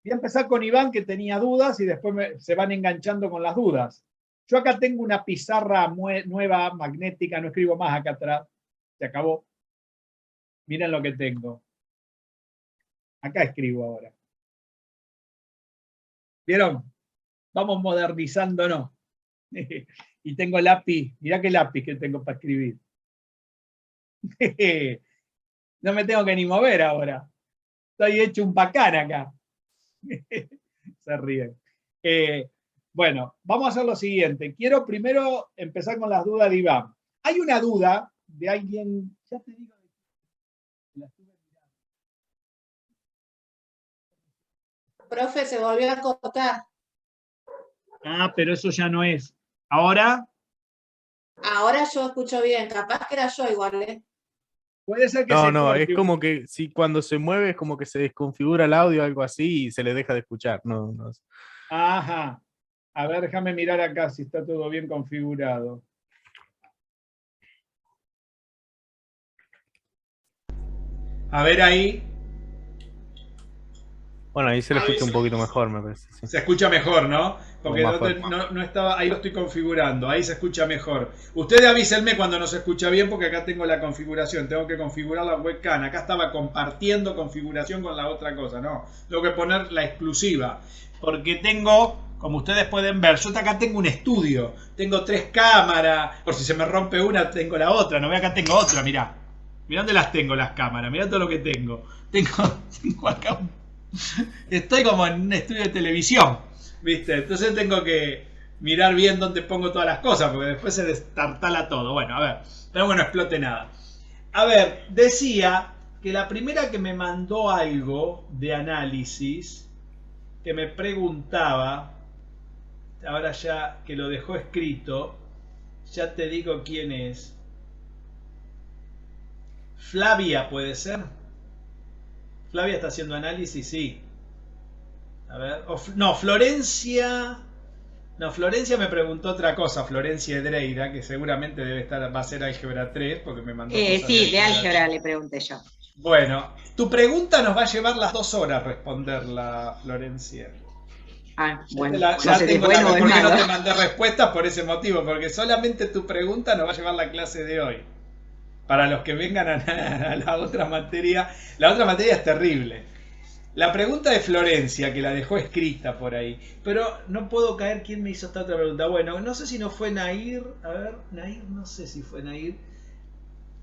Voy a empezar con Iván, que tenía dudas, y después se van enganchando con las dudas. Yo acá tengo una pizarra nueva, magnética, no escribo más acá atrás. Se acabó. Miren lo que tengo. Acá escribo ahora. ¿Vieron? Vamos modernizándonos. Y tengo lápiz. Mirá qué lápiz que tengo para escribir. No me tengo que ni mover ahora. Estoy hecho un bacán acá. Se ríen. Bueno, vamos a hacer lo siguiente. Quiero primero empezar con las dudas de Iván. Hay una duda de alguien, ya te digo, la estuve mirando. Profe, se volvió a cortar. Ah, pero eso ya no es. ¿Ahora? Ahora yo escucho bien, capaz que era yo igual, ¿eh? Puede ser que no, es como que si cuando se mueve es como que se desconfigura el audio o algo así y se le deja de escuchar. No. Ajá. A ver, déjame mirar acá si está todo bien configurado. A ver ahí. Bueno, ahí se le escucha un poquito mejor, me parece. Sí. Se escucha mejor, ¿no? Porque no estaba, ahí lo estoy configurando, ahí se escucha mejor. Ustedes avísenme cuando no se escucha bien, porque acá tengo la configuración, tengo que configurar la webcam. Acá estaba compartiendo configuración con la otra cosa, no. Tengo que poner la exclusiva, porque tengo, como ustedes pueden ver, yo acá tengo un estudio, tengo 3 cámaras, por si se me rompe una, tengo la otra, no ve, acá tengo otra, mirá. Mirá dónde las tengo las cámaras, mirá todo lo que tengo. Tengo acá estoy como en un estudio de televisión, ¿viste? Entonces tengo que mirar bien dónde pongo todas las cosas, porque después se destartala todo. Bueno, a ver, espero que no explote nada. A ver, decía que la primera que me mandó algo de análisis, que me preguntaba, ahora ya que lo dejó escrito, ya te digo quién es. Flavia, ¿puede ser? Flavia está haciendo análisis, sí. A ver, no, Florencia. No, Florencia me preguntó otra cosa, Florencia Edreira, que seguramente va a ser álgebra 3, porque me mandó. Sí, de álgebra le pregunté yo. Bueno, tu pregunta nos va a llevar las 2 horas responderla, Florencia. Ah, bueno. Ya tengo la respuesta. ¿Por qué no te mandé respuestas? Por ese motivo, porque solamente tu pregunta nos va a llevar la clase de hoy. Para los que vengan a la otra materia. La otra materia es terrible. La pregunta de Florencia, que la dejó escrita por ahí. Pero no puedo caer quién me hizo esta otra pregunta. Bueno, no sé si no fue Nair. A ver, Nair, no sé si fue Nair.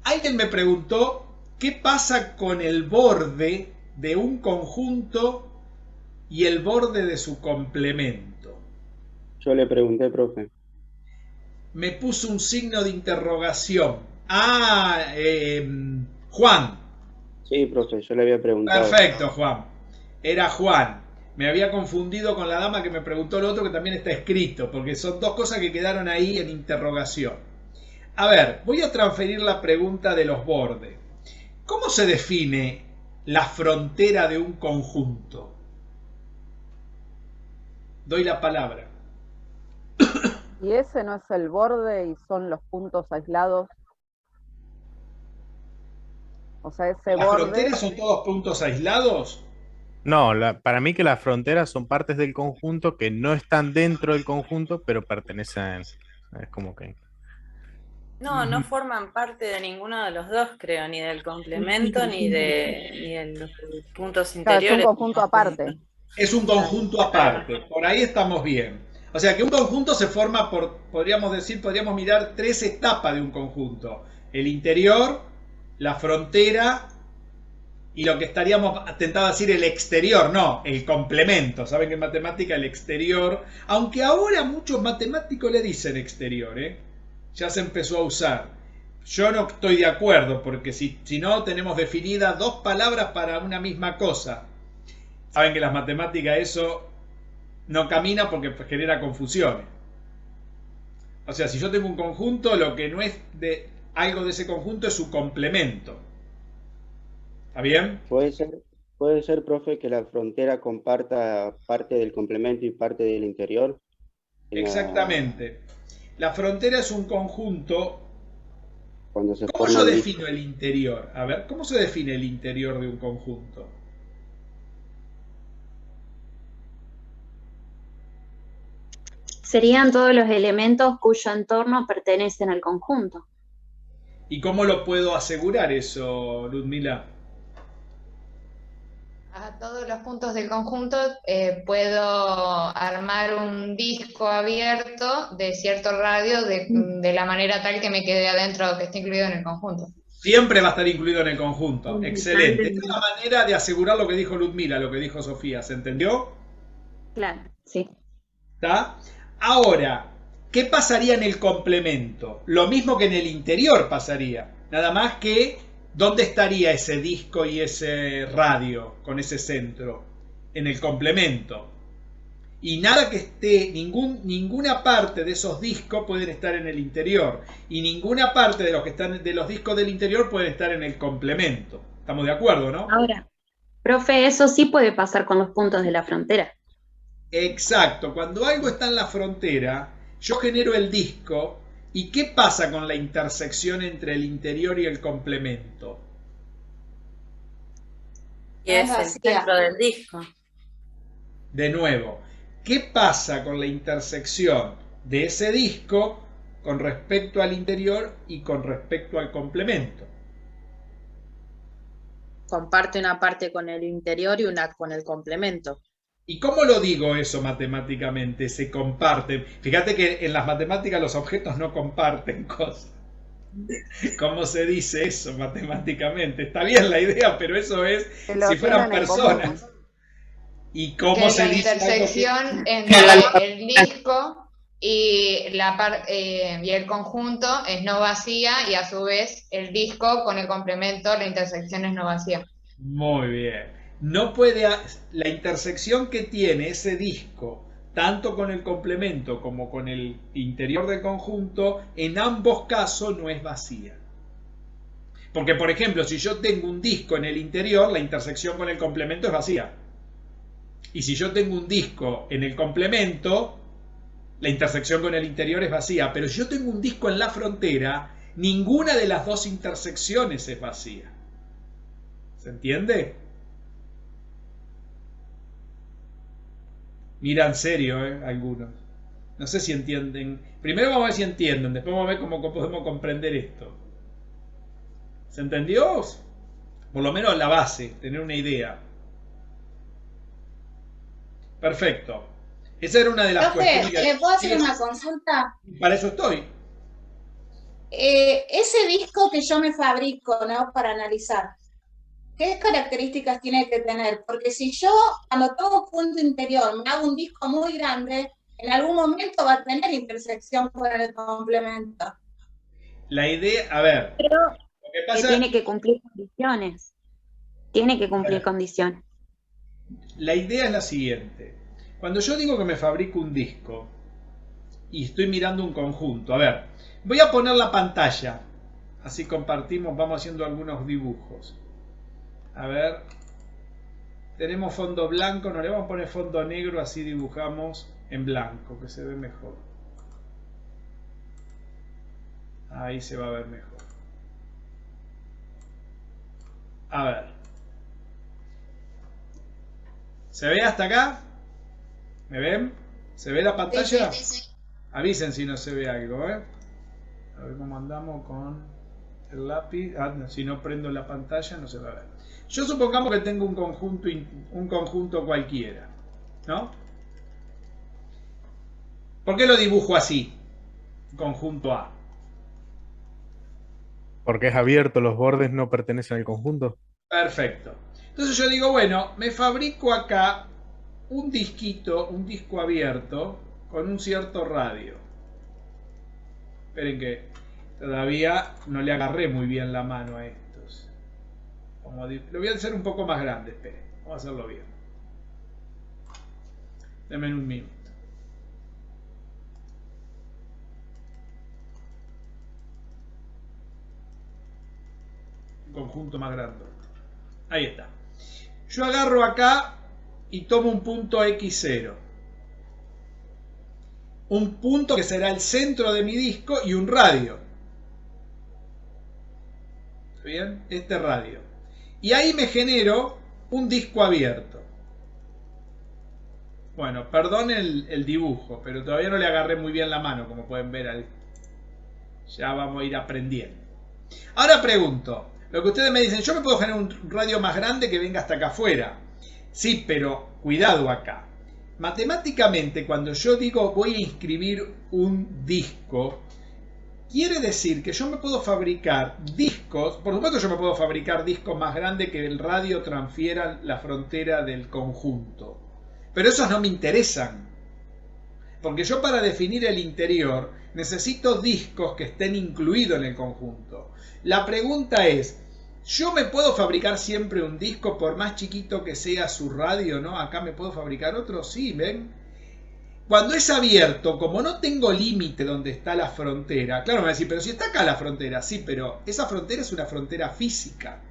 Alguien me preguntó qué pasa con el borde de un conjunto y el borde de su complemento. Yo le pregunté, profe. Me puso un signo de interrogación. Juan. Sí, profe, yo le había preguntado. Perfecto, Juan. Era Juan. Me había confundido con la dama que me preguntó lo otro, que también está escrito, porque son 2 cosas que quedaron ahí en interrogación. A ver, voy a transferir la pregunta de los bordes. ¿Cómo se define la frontera de un conjunto? Doy la palabra. ¿Y ese no es el borde y son los puntos aislados? O sea, ese ¿Las borde... fronteras son todos puntos aislados? No, para mí que las fronteras son partes del conjunto que no están dentro del conjunto, pero pertenecen. Es como que... No forman parte de ninguno de los dos, creo, ni del complemento ni de los puntos interiores. Es un conjunto aparte. Es un conjunto aparte, por ahí estamos bien. O sea que un conjunto se forma por, podríamos mirar 3 etapas de un conjunto. El interior, la frontera y lo que estaríamos tentados a decir el exterior, no, el complemento. Saben que en matemática el exterior, aunque ahora muchos matemáticos le dicen exterior, ya se empezó a usar. Yo no estoy de acuerdo, porque si no tenemos definidas 2 palabras para una misma cosa. Saben que las matemáticas eso no camina porque genera confusiones. O sea, si yo tengo un conjunto, lo que no es de algo de ese conjunto es su complemento. ¿Está bien? Puede ser, profe, que la frontera comparta parte del complemento y parte del interior. Exactamente. La frontera es un conjunto. ¿Cómo yo defino el interior? A ver, ¿cómo se define el interior de un conjunto? Serían todos los elementos cuyo entorno pertenecen al conjunto. ¿Y cómo lo puedo asegurar eso, Ludmila? A todos los puntos del conjunto puedo armar un disco abierto de cierto radio de la manera tal que me quede adentro, que esté incluido en el conjunto. Siempre va a estar incluido en el conjunto. Excelente. Esta es la manera de asegurar lo que dijo Ludmila, lo que dijo Sofía. ¿Se entendió? Claro, sí. ¿Está? Ahora, ¿qué pasaría en el complemento? Lo mismo que en el interior pasaría. Nada más que, ¿dónde estaría ese disco y ese radio con ese centro? En el complemento. Y nada que esté, ninguna parte de esos discos pueden estar en el interior. Y ninguna parte de los que están de los discos del interior pueden estar en el complemento. ¿Estamos de acuerdo, no? Ahora, profe, eso sí puede pasar con los puntos de la frontera. Exacto. Cuando algo está en la frontera, yo genero el disco. ¿Y qué pasa con la intersección entre el interior y el complemento? Y es el centro del disco. De nuevo, ¿qué pasa con la intersección de ese disco con respecto al interior y con respecto al complemento? Comparte una parte con el interior y una con el complemento. ¿Y cómo lo digo eso matemáticamente? Se comparten. Fíjate que en las matemáticas los objetos no comparten cosas. ¿Cómo se dice eso matemáticamente? Está bien la idea, pero eso es si fueran personas. ¿Y cómo se dice? La intersección entre el disco y el conjunto es no vacía, y a su vez el disco con el complemento, la intersección es no vacía. Muy bien. No puede, la intersección que tiene ese disco, tanto con el complemento como con el interior del conjunto, en ambos casos no es vacía. Porque, por ejemplo, si yo tengo un disco en el interior, la intersección con el complemento es vacía. Y si yo tengo un disco en el complemento, la intersección con el interior es vacía. Pero si yo tengo un disco en la frontera, ninguna de las dos intersecciones es vacía. ¿Se entiende? Miran serio, algunos. No sé si entienden. Primero vamos a ver si entienden, después vamos a ver cómo podemos comprender esto. ¿Se entendió? Por lo menos la base, tener una idea. Perfecto. Esa era una de las cuestiones. ¿Le puedo hacer una consulta? Para eso estoy. Ese disco que yo me fabrico, ¿no? Para analizar, ¿qué características tiene que tener? Porque si yo, cuando tengo punto interior, me hago un disco muy grande, en algún momento va a tener intersección con el complemento. La idea, a ver. Pero lo que pasa, tiene que cumplir condiciones. Tiene que cumplir condiciones. La idea es la siguiente. Cuando yo digo que me fabrico un disco y estoy mirando un conjunto, a ver, voy a poner la pantalla. Así compartimos, vamos haciendo algunos dibujos. A ver, tenemos fondo blanco, no le vamos a poner fondo negro, así dibujamos en blanco, que se ve mejor. Ahí se va a ver mejor. A ver. ¿Se ve hasta acá? ¿Me ven? ¿Se ve la pantalla? Sí. Avisen si no se ve algo, ¿eh? A ver cómo andamos con el lápiz. Si no prendo la pantalla no se va a ver. Yo supongamos que tengo un conjunto cualquiera, ¿no? ¿Por qué lo dibujo así? Conjunto A. Porque es abierto, los bordes no pertenecen al conjunto. Perfecto. Entonces yo digo, bueno, me fabrico acá un disquito, un disco abierto con un cierto radio. Esperen que todavía no le agarré muy bien la mano a estos. Lo voy a hacer un poco más grande, esperen. Vamos a hacerlo bien. Denme un minuto. Un conjunto más grande. Ahí está. Yo agarro acá y tomo un punto X0. Un punto que será el centro de mi disco y un radio. ¿Bien? Este radio. Y ahí me genero un disco abierto. Bueno, perdón el dibujo, pero todavía no le agarré muy bien la mano, como pueden ver ahí. Ya vamos a ir aprendiendo. Ahora pregunto, lo que ustedes me dicen, yo me puedo generar un radio más grande que venga hasta acá afuera. Sí, pero cuidado acá. Matemáticamente, cuando yo digo voy a inscribir un disco, quiere decir que yo me puedo fabricar discos, por supuesto yo me puedo fabricar discos más grandes que el radio transfiera la frontera del conjunto. Pero esos no me interesan. Porque yo para definir el interior necesito discos que estén incluidos en el conjunto. La pregunta es, ¿yo me puedo fabricar siempre un disco por más chiquito que sea su radio, no? Acá me puedo fabricar otro, sí, ¿ven? Cuando es abierto, como no tengo límite donde está la frontera, claro me va a decir, pero si está acá la frontera, sí, pero esa frontera es una frontera física,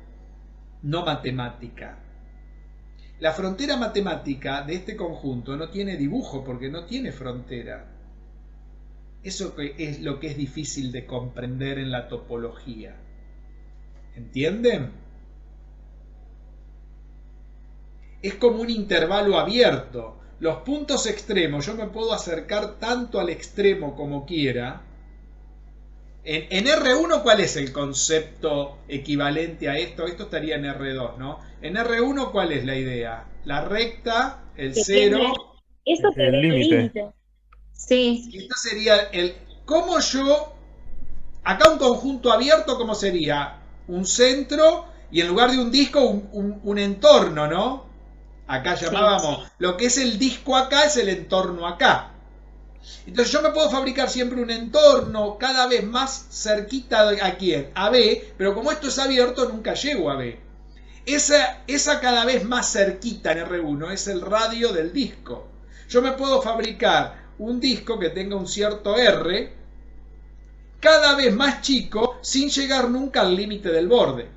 no matemática. La frontera matemática de este conjunto no tiene dibujo porque no tiene frontera. Eso es lo que es difícil de comprender en la topología. ¿Entienden? Es como un intervalo abierto. Los puntos extremos, yo me puedo acercar tanto al extremo como quiera. En R1, ¿cuál es el concepto equivalente a esto? Esto estaría en R2, ¿no? En R1, ¿cuál es la idea? La recta, el cero. Eso es el límite. Sí. Esto sería el... ¿Cómo yo... Acá un conjunto abierto, ¿cómo sería? Un centro y en lugar de un disco, un entorno, ¿no? Acá llamábamos... Lo que es el disco acá es el entorno acá. Entonces yo me puedo fabricar siempre un entorno cada vez más cerquita ¿a quién? A B, pero como esto es abierto nunca llego a B. Esa cada vez más cerquita en R1 es el radio del disco. Yo me puedo fabricar un disco que tenga un cierto R cada vez más chico sin llegar nunca al límite del borde.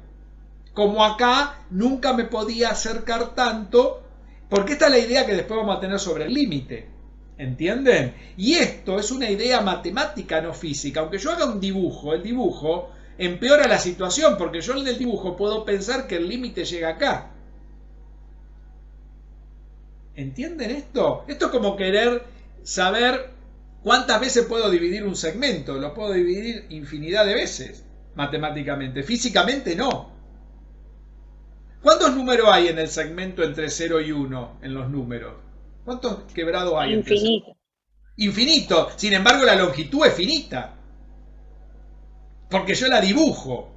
Como acá nunca me podía acercar tanto, porque esta es la idea que después vamos a tener sobre el límite. ¿Entienden? Y esto es una idea matemática, no física. Aunque yo haga un dibujo, el dibujo empeora la situación, porque yo en el dibujo puedo pensar que el límite llega acá. ¿Entienden esto? Esto es como querer saber cuántas veces puedo dividir un segmento. Lo puedo dividir infinidad de veces, matemáticamente. Físicamente no. ¿Cuántos números hay en el segmento entre 0 y 1 en los números? ¿Cuántos quebrados hay? Infinito. Infinito. Sin embargo, la longitud es finita. Porque yo la dibujo.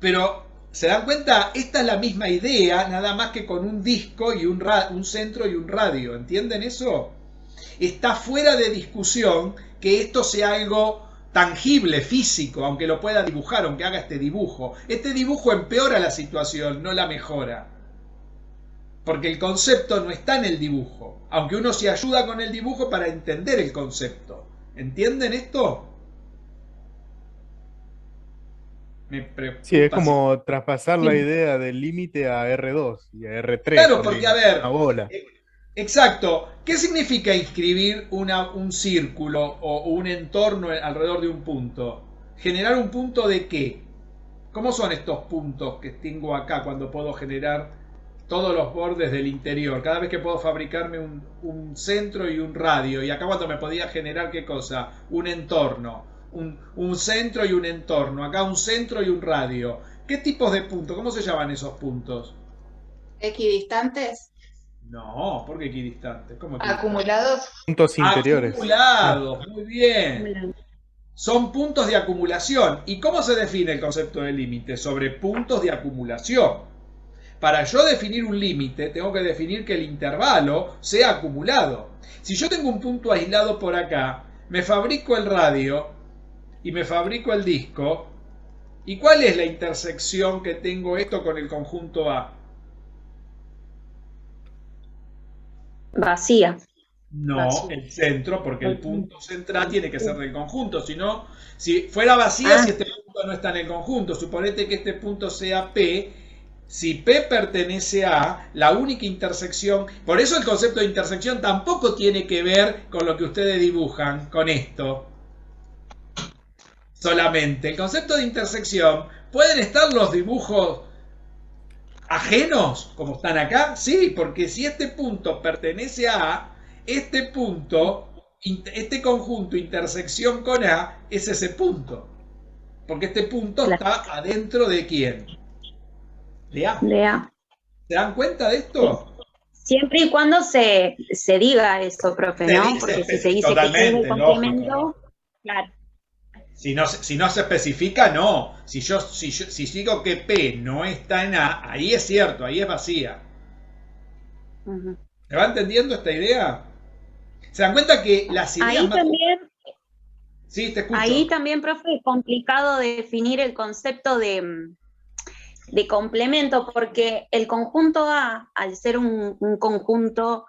Pero, ¿se dan cuenta? Esta es la misma idea, nada más que con un disco y un centro y un radio. ¿Entienden eso? Está fuera de discusión que esto sea algo tangible, físico, aunque lo pueda dibujar, aunque haga este dibujo. Este dibujo empeora la situación, no la mejora. Porque el concepto no está en el dibujo, aunque uno se ayuda con el dibujo para entender el concepto. ¿Entienden esto? Sí, es como traspasar la idea del límite a R2 y a R3. Claro, porque a ver, una bola. Exacto. ¿Qué significa inscribir un círculo o un entorno alrededor de un punto? ¿Generar un punto de qué? ¿Cómo son estos puntos que tengo acá cuando puedo generar todos los bordes del interior? Cada vez que puedo fabricarme un centro y un radio. Y acá cuando me podía generar, ¿qué cosa? Un entorno. Un centro y un entorno. Acá un centro y un radio. ¿Qué tipos de puntos? ¿Cómo se llaman esos puntos? ¿Equidistantes? No, ¿por qué equidistantes? ¿Cómo Acumulados. Puntos interiores. Acumulados, muy bien. Son puntos de acumulación. ¿Y cómo se define el concepto de límite? Sobre puntos de acumulación. Para yo definir un límite, tengo que definir que el intervalo sea acumulado. Si yo tengo un punto aislado por acá, me fabrico el radio y me fabrico el disco. ¿Y cuál es la intersección que tengo esto con el conjunto A? Vacía. No, Vacía. el centro, porque el punto central tiene que ser del conjunto. Si no, si fuera vacía, si este punto no está en el conjunto, suponete que este punto sea P. Si P pertenece a la única intersección, por eso el concepto de intersección tampoco tiene que ver con lo que ustedes dibujan, con esto. Solamente. El concepto de intersección, pueden estar los dibujos ajenos, como están acá? Sí, porque si este punto pertenece a A, este punto, este conjunto intersección con A, es ese punto. Porque este punto está adentro de ¿quién? De A. De A. ¿Se dan cuenta de esto? Siempre y cuando se diga eso, profe, ¿no? Porque si se dice que es el complemento, lógico, ¿no? Claro. Si no se especifica, no. Si digo que P no está en A, ahí es cierto, ahí es vacía. ¿Me va entendiendo esta idea? ¿Se dan cuenta que las ideas ahí más... también, Sí, te escucho. ahí también, profe, es complicado definir el concepto de complemento, porque el conjunto A, al ser un conjunto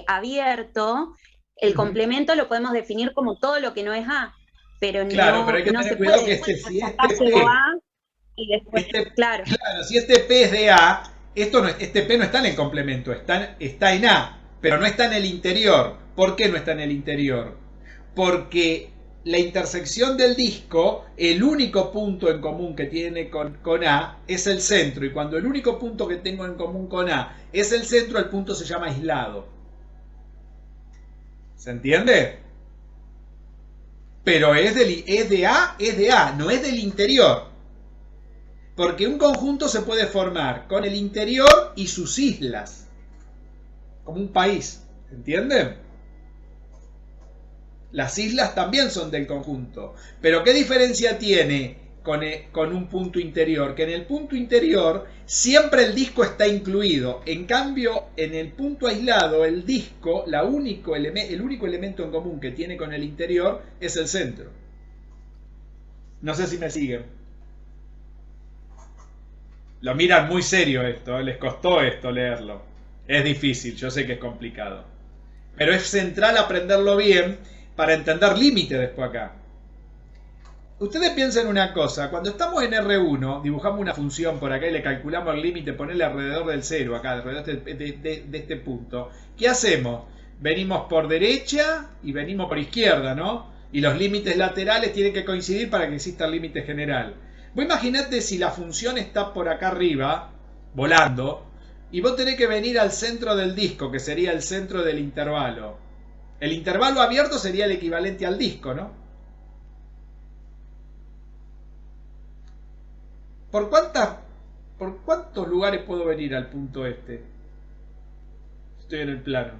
abierto, el complemento lo podemos definir como todo lo que no es A, pero claro, no, pero hay que no tener se cuidado puede que si sacar este P, solo A y después, claro, si este P es de A, este P no está en el complemento, está en A, pero no está en el interior. ¿Por qué no está en el interior? Porque la intersección del disco, el único punto en común que tiene con A es el centro, y cuando el único punto que tengo en común con A es el centro, el punto se llama aislado. ¿Se entiende? Pero es de A, no es del interior. Porque un conjunto se puede formar con el interior y sus islas, como un país, ¿entienden? Las islas también son del conjunto. Pero ¿qué diferencia tiene con un punto interior? Que en el punto interior siempre el disco está incluido. En cambio, en el punto aislado, el disco, el único elemento en común que tiene con el interior es el centro. No sé si me siguen. Lo miran muy serio esto, les costó esto leerlo. Es difícil, yo sé que es complicado. Pero es central aprenderlo bien para entender límite después acá. Ustedes piensen una cosa, cuando estamos en R1, dibujamos una función por acá y le calculamos el límite, ponerle alrededor del 0 acá, alrededor de este punto. ¿Qué hacemos? Venimos por derecha y venimos por izquierda, ¿no? Y los límites laterales tienen que coincidir para que exista el límite general. Vos imaginate si la función está por acá arriba, volando, y vos tenés que venir al centro del disco, que sería el centro del intervalo. El intervalo abierto sería el equivalente al disco, ¿no? ¿Por cuántos lugares puedo venir al punto este? Estoy en el plano.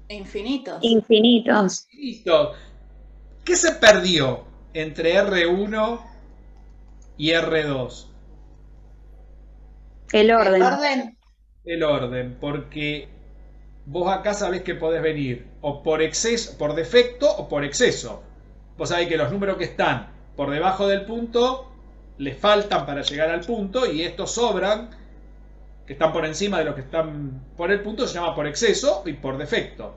Infinitos. Infinitos. Listo. ¿Qué se perdió entre R1 y R2? El orden. El orden. El orden, porque vos acá sabés que podés venir o por exceso, por defecto o por exceso. Vos sabés que los números que están por debajo del punto les faltan para llegar al punto, y estos sobran, que están por encima de los que están por el punto, se llama por exceso y por defecto,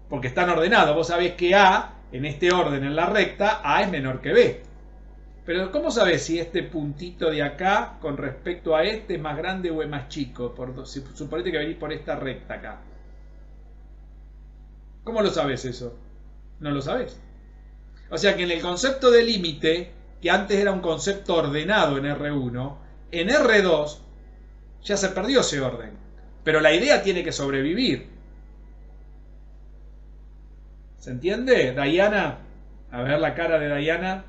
porque están ordenados. Vos sabés que A, en este orden en la recta, A es menor que B. Pero ¿cómo sabés si este puntito de acá con respecto a este es más grande o es más chico? Suponete que venís por esta recta acá. ¿Cómo lo sabés eso? No lo sabés. O sea que en el concepto de límite, que antes era un concepto ordenado en R1, en R2 ya se perdió ese orden. Pero la idea tiene que sobrevivir. ¿Se entiende? Diana, a ver la cara de Diana.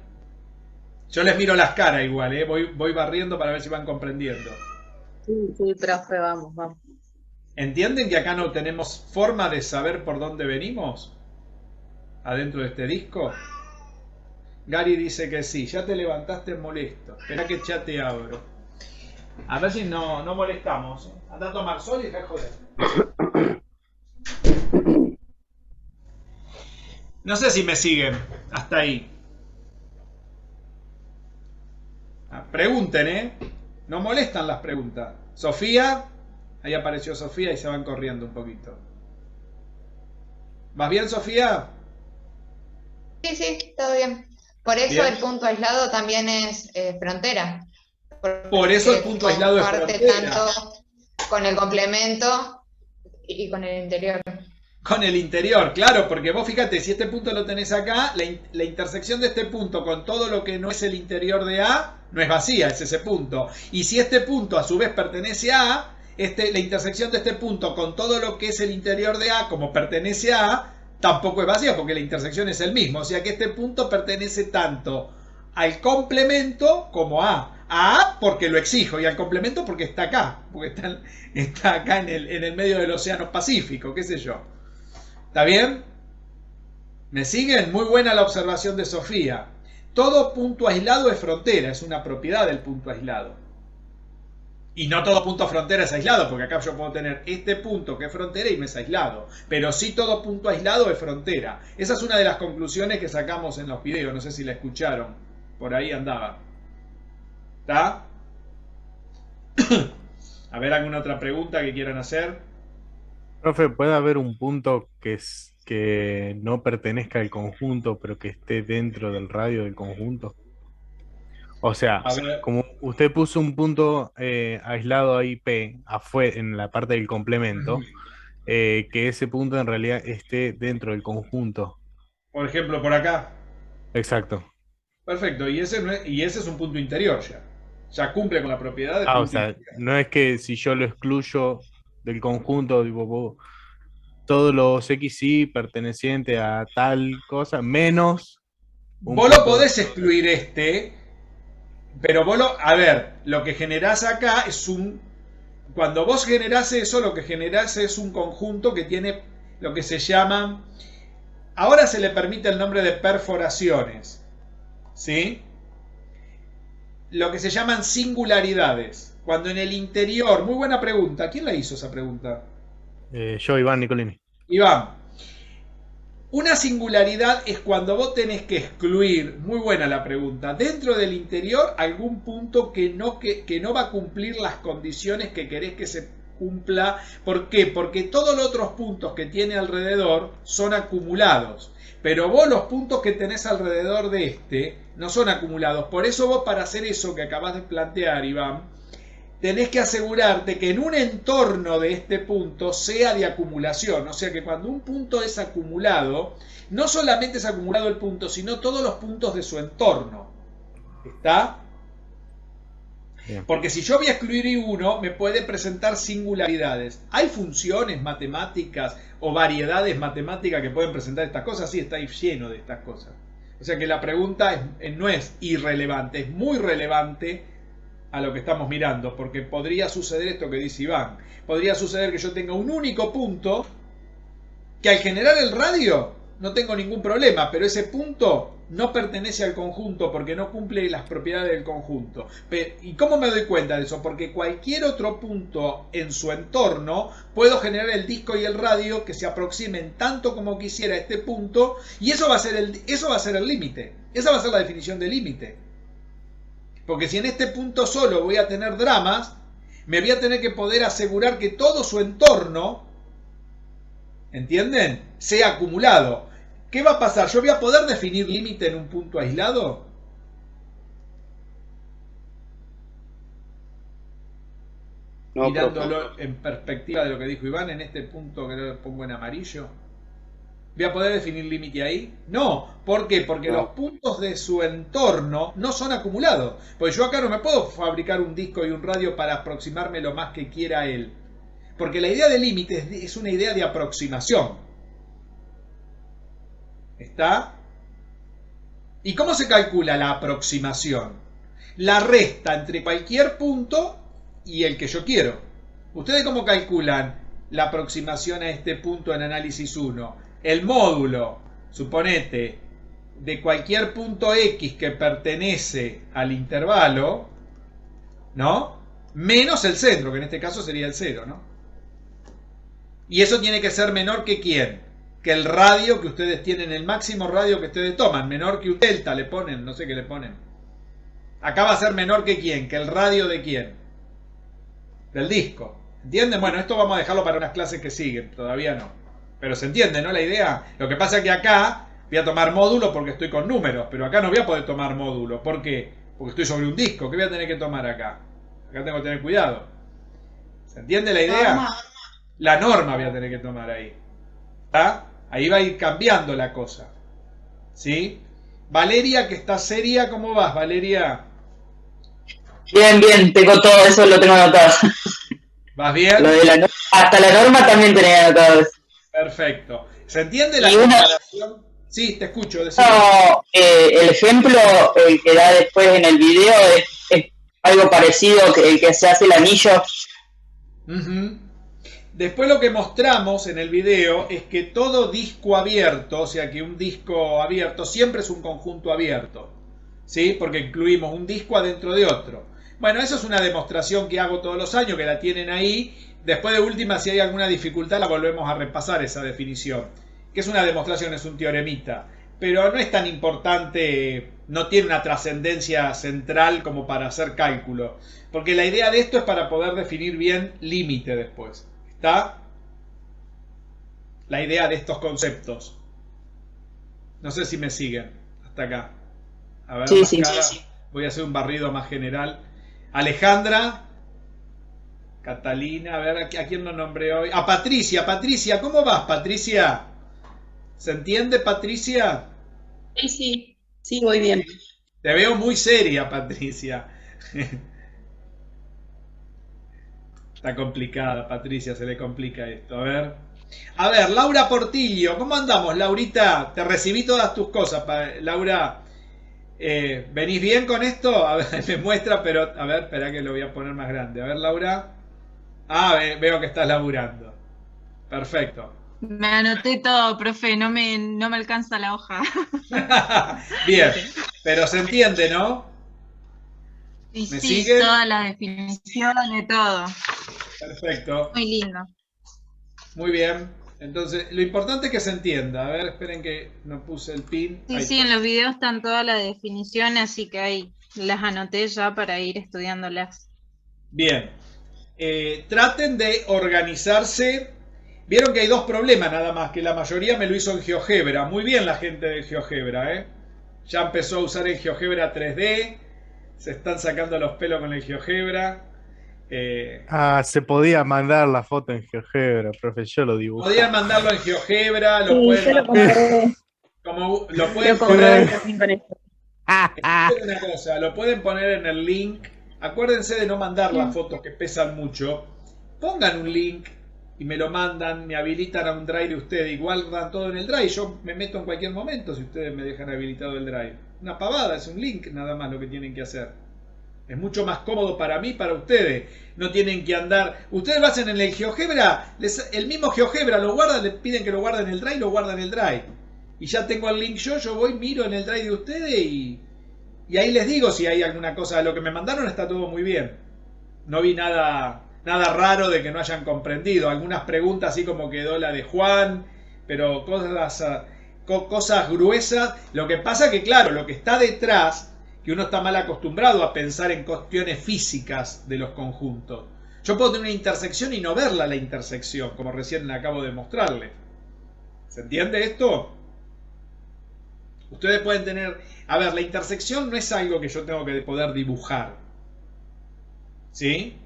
Yo les miro las caras igual, ¿eh? Voy barriendo para ver si van comprendiendo. Sí, profe, vamos. ¿Entienden que acá no tenemos forma de saber por dónde venimos? Adentro de este disco. Gary dice que sí. Ya te levantaste molesto. Espera que ya te abro. A ver si no molestamos. Anda a tomar sol y deja de joder. No sé si me siguen hasta ahí. Pregunten, ¿eh? No molestan las preguntas. Sofía. Ahí apareció Sofía y se van corriendo un poquito. ¿Vas bien, Sofía? Sí, todo bien. Por eso Bien. el punto aislado también es frontera. Por eso el punto aislado es comparte frontera. tanto con el complemento y con el interior. Con el interior, claro, porque vos fíjate, si este punto lo tenés acá, la intersección de este punto con todo lo que no es el interior de A, no es vacía, es ese punto. Y si este punto a su vez pertenece a A, la intersección de este punto con todo lo que es el interior de A, como pertenece a A, tampoco es vacía, porque la intersección es el mismo. O sea que este punto pertenece tanto al complemento como a A porque lo exijo, y al complemento porque está acá, porque está acá en el medio del océano Pacífico, qué sé yo. ¿Está bien? ¿Me siguen? Muy buena la observación de Sofía. Todo punto aislado es frontera, es una propiedad del punto aislado. Y no todo punto frontera es aislado, porque acá yo puedo tener este punto que es frontera y no es aislado. Pero sí todo punto aislado es frontera. Esa es una de las conclusiones que sacamos en los videos, no sé si la escucharon. Por ahí andaba. ¿Está? A ver, ¿alguna otra pregunta que quieran hacer? Profe, ¿puede haber un punto que no pertenezca al conjunto, pero que esté dentro del radio del conjunto? O sea, como usted puso un punto aislado ahí, P, afuera, en la parte del complemento, que ese punto en realidad esté dentro del conjunto. Por ejemplo, por acá. Exacto. Perfecto, y ese es un punto interior ya. Ya cumple con la propiedad del punto o sea, interior. No es que si yo lo excluyo del conjunto, tipo, todos los XY pertenecientes a tal cosa, menos... Vos lo podés excluir pero vos a ver, lo que generás acá es cuando vos generás eso, lo que generás es un conjunto que tiene lo que se llama... Ahora se le permite el nombre de perforaciones, ¿sí? Lo que se llaman singularidades. Cuando en el interior... Muy buena pregunta. ¿Quién la hizo esa pregunta? Yo, Iván Nicolini. Iván. Una singularidad es cuando vos tenés que excluir, muy buena la pregunta, dentro del interior algún punto que no va a cumplir las condiciones que querés que se cumpla. ¿Por qué? Porque todos los otros puntos que tiene alrededor son acumulados. Pero vos los puntos que tenés alrededor de no son acumulados. Por eso vos, para hacer eso que acabas de plantear, Iván, tenés que asegurarte que en un entorno de este punto sea de acumulación. O sea que cuando un punto es acumulado, no solamente es acumulado el punto, sino todos los puntos de su entorno. ¿Está? Bien. Porque si yo voy a excluir uno, me puede presentar singularidades. ¿Hay funciones matemáticas o variedades matemáticas que pueden presentar estas cosas? Sí, está ahí lleno de estas cosas. O sea que la pregunta no es irrelevante, es muy relevante a lo que estamos mirando, porque podría suceder esto que dice Iván. Podría suceder que yo tenga un único punto que al generar el radio no tengo ningún problema, pero ese punto no pertenece al conjunto porque no cumple las propiedades del conjunto. ¿Y cómo me doy cuenta de eso? Porque cualquier otro punto en su entorno puedo generar el disco y el radio que se aproximen tanto como quisiera a este punto, y eso va a ser el límite. Esa va a ser la definición de límite. Porque si en este punto solo voy a tener dramas, me voy a tener que poder asegurar que todo su entorno, ¿entienden?, sea acumulado. ¿Qué va a pasar? ¿Yo voy a poder definir límite en un punto aislado? No, mirándolo en perspectiva de lo que dijo Iván, en este punto que lo pongo en amarillo. ¿Voy a poder definir límite ahí? No. ¿Por qué? Porque los puntos de su entorno no son acumulados. Pues yo acá no me puedo fabricar un disco y un radio para aproximarme lo más que quiera él. Porque la idea de límite es una idea de aproximación. ¿Está? ¿Y cómo se calcula la aproximación? La resta entre cualquier punto y el que yo quiero. ¿Ustedes cómo calculan la aproximación a este punto en análisis 1? El módulo, suponete, de cualquier punto X que pertenece al intervalo, ¿no?, menos el centro, que en este caso sería el 0, ¿no? Y eso tiene que ser menor que ¿quién? Que el radio que ustedes tienen, el máximo radio que ustedes toman, menor que un delta le ponen, no sé qué le ponen. Acá va a ser menor que ¿quién? Que el radio de ¿quién? Del disco. ¿Entienden? Bueno, esto vamos a dejarlo para unas clases que siguen, todavía no. Pero se entiende, ¿no?, la idea. Lo que pasa es que acá voy a tomar módulo porque estoy con números, pero acá no voy a poder tomar módulo. ¿Por qué? Porque estoy sobre un disco. ¿Qué voy a tener que tomar acá? Acá tengo que tener cuidado. ¿Se entiende la idea? La norma voy a tener que tomar ahí. ¿Está? Ahí va a ir cambiando la cosa. ¿Sí? Valeria, que está seria, ¿cómo vas, Valeria? Bien, bien, tengo todo eso, lo tengo anotado. ¿Vas bien? Lo de hasta la norma también tenía anotado eso. Perfecto. ¿Se entiende la comparación? Sí, te escucho. No, el ejemplo que da después en el video es algo parecido que el que se hace el anillo. Después lo que mostramos en el video es que todo disco abierto, o sea que un disco abierto siempre es un conjunto abierto, ¿sí? Porque incluimos un disco adentro de otro. Bueno, eso es una demostración que hago todos los años, que la tienen ahí. Después de última, si hay alguna dificultad, la volvemos a repasar esa definición. Que es una demostración, es un teoremita. Pero no es tan importante, no tiene una trascendencia central como para hacer cálculo. Porque la idea de esto es para poder definir bien límite después. ¿Está? La idea de estos conceptos. No sé si me siguen hasta acá. A ver, sí. Voy a hacer un barrido más general. Alejandra, Catalina, a ver, ¿a quién no nombré hoy? A Patricia. Patricia, ¿cómo vas, Patricia? ¿Se entiende, Patricia? Sí, voy bien. Te veo muy seria, Patricia. Está complicada, Patricia, se le complica esto. A ver, Laura Portillo, ¿cómo andamos, Laurita? Te recibí todas tus cosas, Laura. ¿Venís bien con esto? A ver, me muestra, pero a ver, espera que lo voy a poner más grande. A ver, Laura. Ah, veo que estás laburando. Perfecto. Me anoté todo, profe, no me alcanza la hoja. Bien, pero se entiende, ¿no? Sí, ¿Me sí, siguen? todas las definiciones, todo. Perfecto. Muy lindo. Muy bien. Entonces, lo importante es que se entienda. A ver, esperen que no puse el pin. Sí, en los videos están todas las definiciones, así que ahí las anoté ya para ir estudiándolas. Bien. Traten de organizarse. Vieron que hay dos problemas nada más, que la mayoría me lo hizo en GeoGebra. Muy bien la gente de GeoGebra, ¿eh? Ya empezó a usar el GeoGebra 3D. Se están sacando los pelos con el GeoGebra. Se podía mandar la foto en GeoGebra, profe, yo lo dibujé. Podían mandarlo en GeoGebra, lo pueden poner en el link. Acuérdense de no mandar las fotos que pesan mucho. Pongan un link y me lo mandan, me habilitan a un drive de ustedes. Igual dan todo en el drive. Yo me meto en cualquier momento si ustedes me dejan habilitado el drive. Una pavada, es un link nada más lo que tienen que hacer. Es mucho más cómodo para mí, para ustedes. No tienen que andar. Ustedes lo hacen en el GeoGebra. El mismo GeoGebra lo guardan, le piden que lo guarden en el drive, lo guardan en el drive. Y ya tengo el link yo voy, miro en el drive de ustedes y ahí les digo si hay alguna cosa. Lo que me mandaron está todo muy bien. No vi nada raro de que no hayan comprendido. Algunas preguntas así como quedó la de Juan, pero cosas gruesas. Lo que pasa que, claro, lo que está detrás, que uno está mal acostumbrado a pensar en cuestiones físicas de los conjuntos. Yo puedo tener una intersección y no verla la intersección, como recién le acabo de mostrarle. ¿Se entiende esto? Ustedes pueden tener... A ver, la intersección no es algo que yo tengo que poder dibujar. ¿Sí?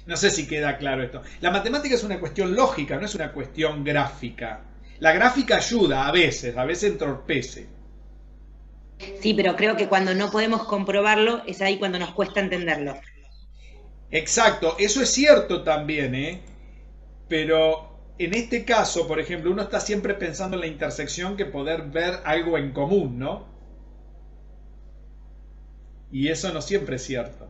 No sé si queda claro esto. La matemática es una cuestión lógica, no es una cuestión gráfica. La gráfica ayuda a veces entorpece. Sí, pero creo que cuando no podemos comprobarlo, es ahí cuando nos cuesta entenderlo. Exacto, eso es cierto también, ¿eh? Pero en este caso, por ejemplo, uno está siempre pensando en la intersección que poder ver algo en común, ¿no? Y eso no siempre es cierto.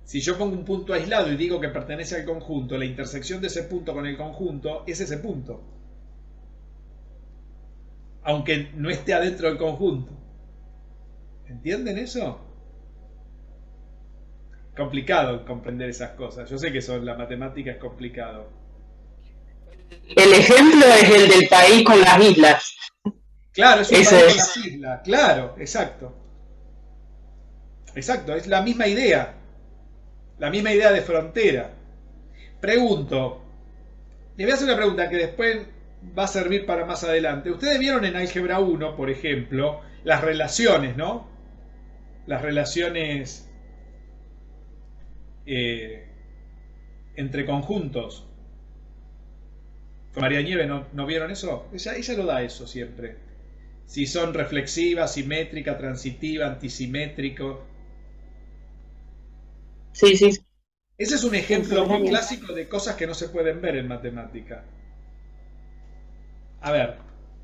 Si yo pongo un punto aislado y digo que pertenece al conjunto, la intersección de ese punto con el conjunto es ese punto. Aunque no esté adentro del conjunto. ¿Entienden eso? Complicado comprender esas cosas. Yo sé que la matemática es complicado. El ejemplo es el del país con las islas. Claro, es un país con las islas. Claro, exacto. Exacto, es la misma idea. La misma idea de frontera. Pregunto. Les voy a hacer una pregunta que después va a servir para más adelante. Ustedes vieron en Álgebra 1, por ejemplo, las relaciones, ¿no? Las relaciones entre conjuntos. Con María Nieves, ¿no vieron eso? Ella lo da eso siempre. Si son reflexiva, simétrica, transitiva, antisimétrico. Sí, sí. Ese es un ejemplo muy clásico de cosas que no se pueden ver en matemática. A ver,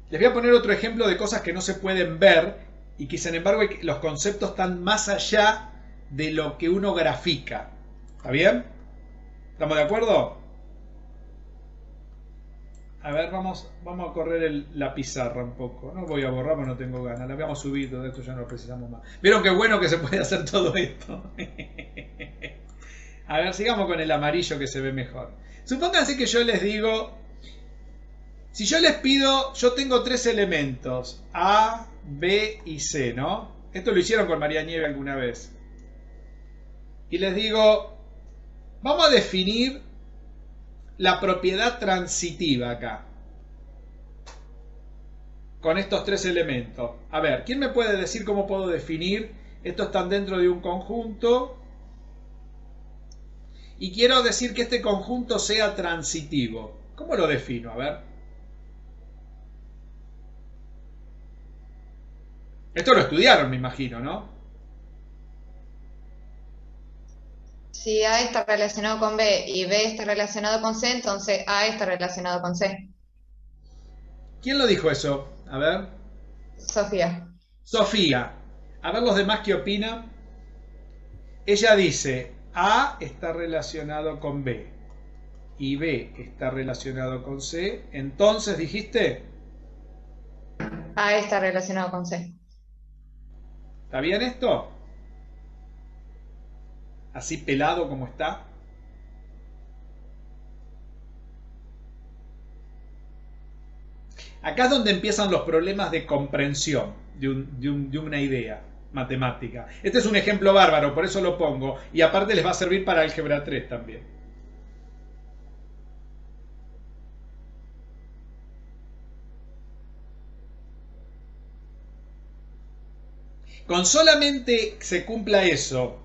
les voy a poner otro ejemplo de cosas que no se pueden ver y que sin embargo los conceptos están más allá de lo que uno grafica. ¿Está bien? ¿Estamos de acuerdo? A ver, vamos a correr la pizarra un poco. No voy a borrar porque no tengo ganas. La habíamos subido, de esto ya no lo precisamos más. ¿Vieron qué bueno que se puede hacer todo esto? A ver, sigamos con el amarillo que se ve mejor. Supónganse que yo les digo, si yo les pido, yo tengo 3 elementos, A, B y C, ¿no? Esto lo hicieron con María Nieves alguna vez. Y les digo, vamos a definir la propiedad transitiva acá. Con estos 3 elementos. A ver, ¿quién me puede decir cómo puedo definir? Estos están dentro de un conjunto. Y quiero decir que este conjunto sea transitivo. ¿Cómo lo defino? A ver. Esto lo estudiaron, me imagino, ¿no? Si A está relacionado con B y B está relacionado con C, entonces A está relacionado con C. ¿Quién lo dijo eso? A ver. Sofía. Sofía. A ver los demás qué opinan. Ella dice, A está relacionado con B y B está relacionado con C. Entonces, ¿dijiste? A está relacionado con C. ¿Está bien esto? Así pelado como está. Acá es donde empiezan los problemas de comprensión de una idea matemática. Este es un ejemplo bárbaro, por eso lo pongo. Y aparte les va a servir para álgebra 3 también. Con solamente se cumpla eso,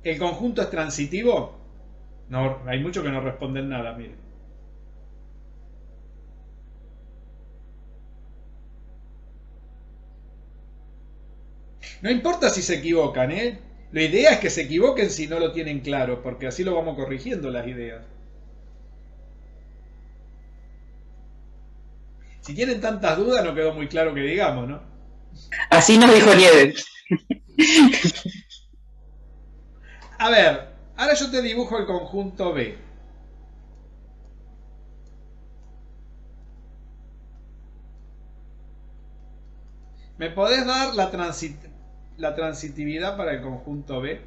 ¿el conjunto es transitivo? No, hay muchos que no responden nada, miren. No importa si se equivocan, ¿eh? La idea es que se equivoquen si no lo tienen claro, porque así lo vamos corrigiendo las ideas. Si tienen tantas dudas, no quedó muy claro que digamos, ¿no? Así nos dijo Nieves. A ver, ahora yo te dibujo el conjunto B. ¿Me podés dar la transitividad para el conjunto B?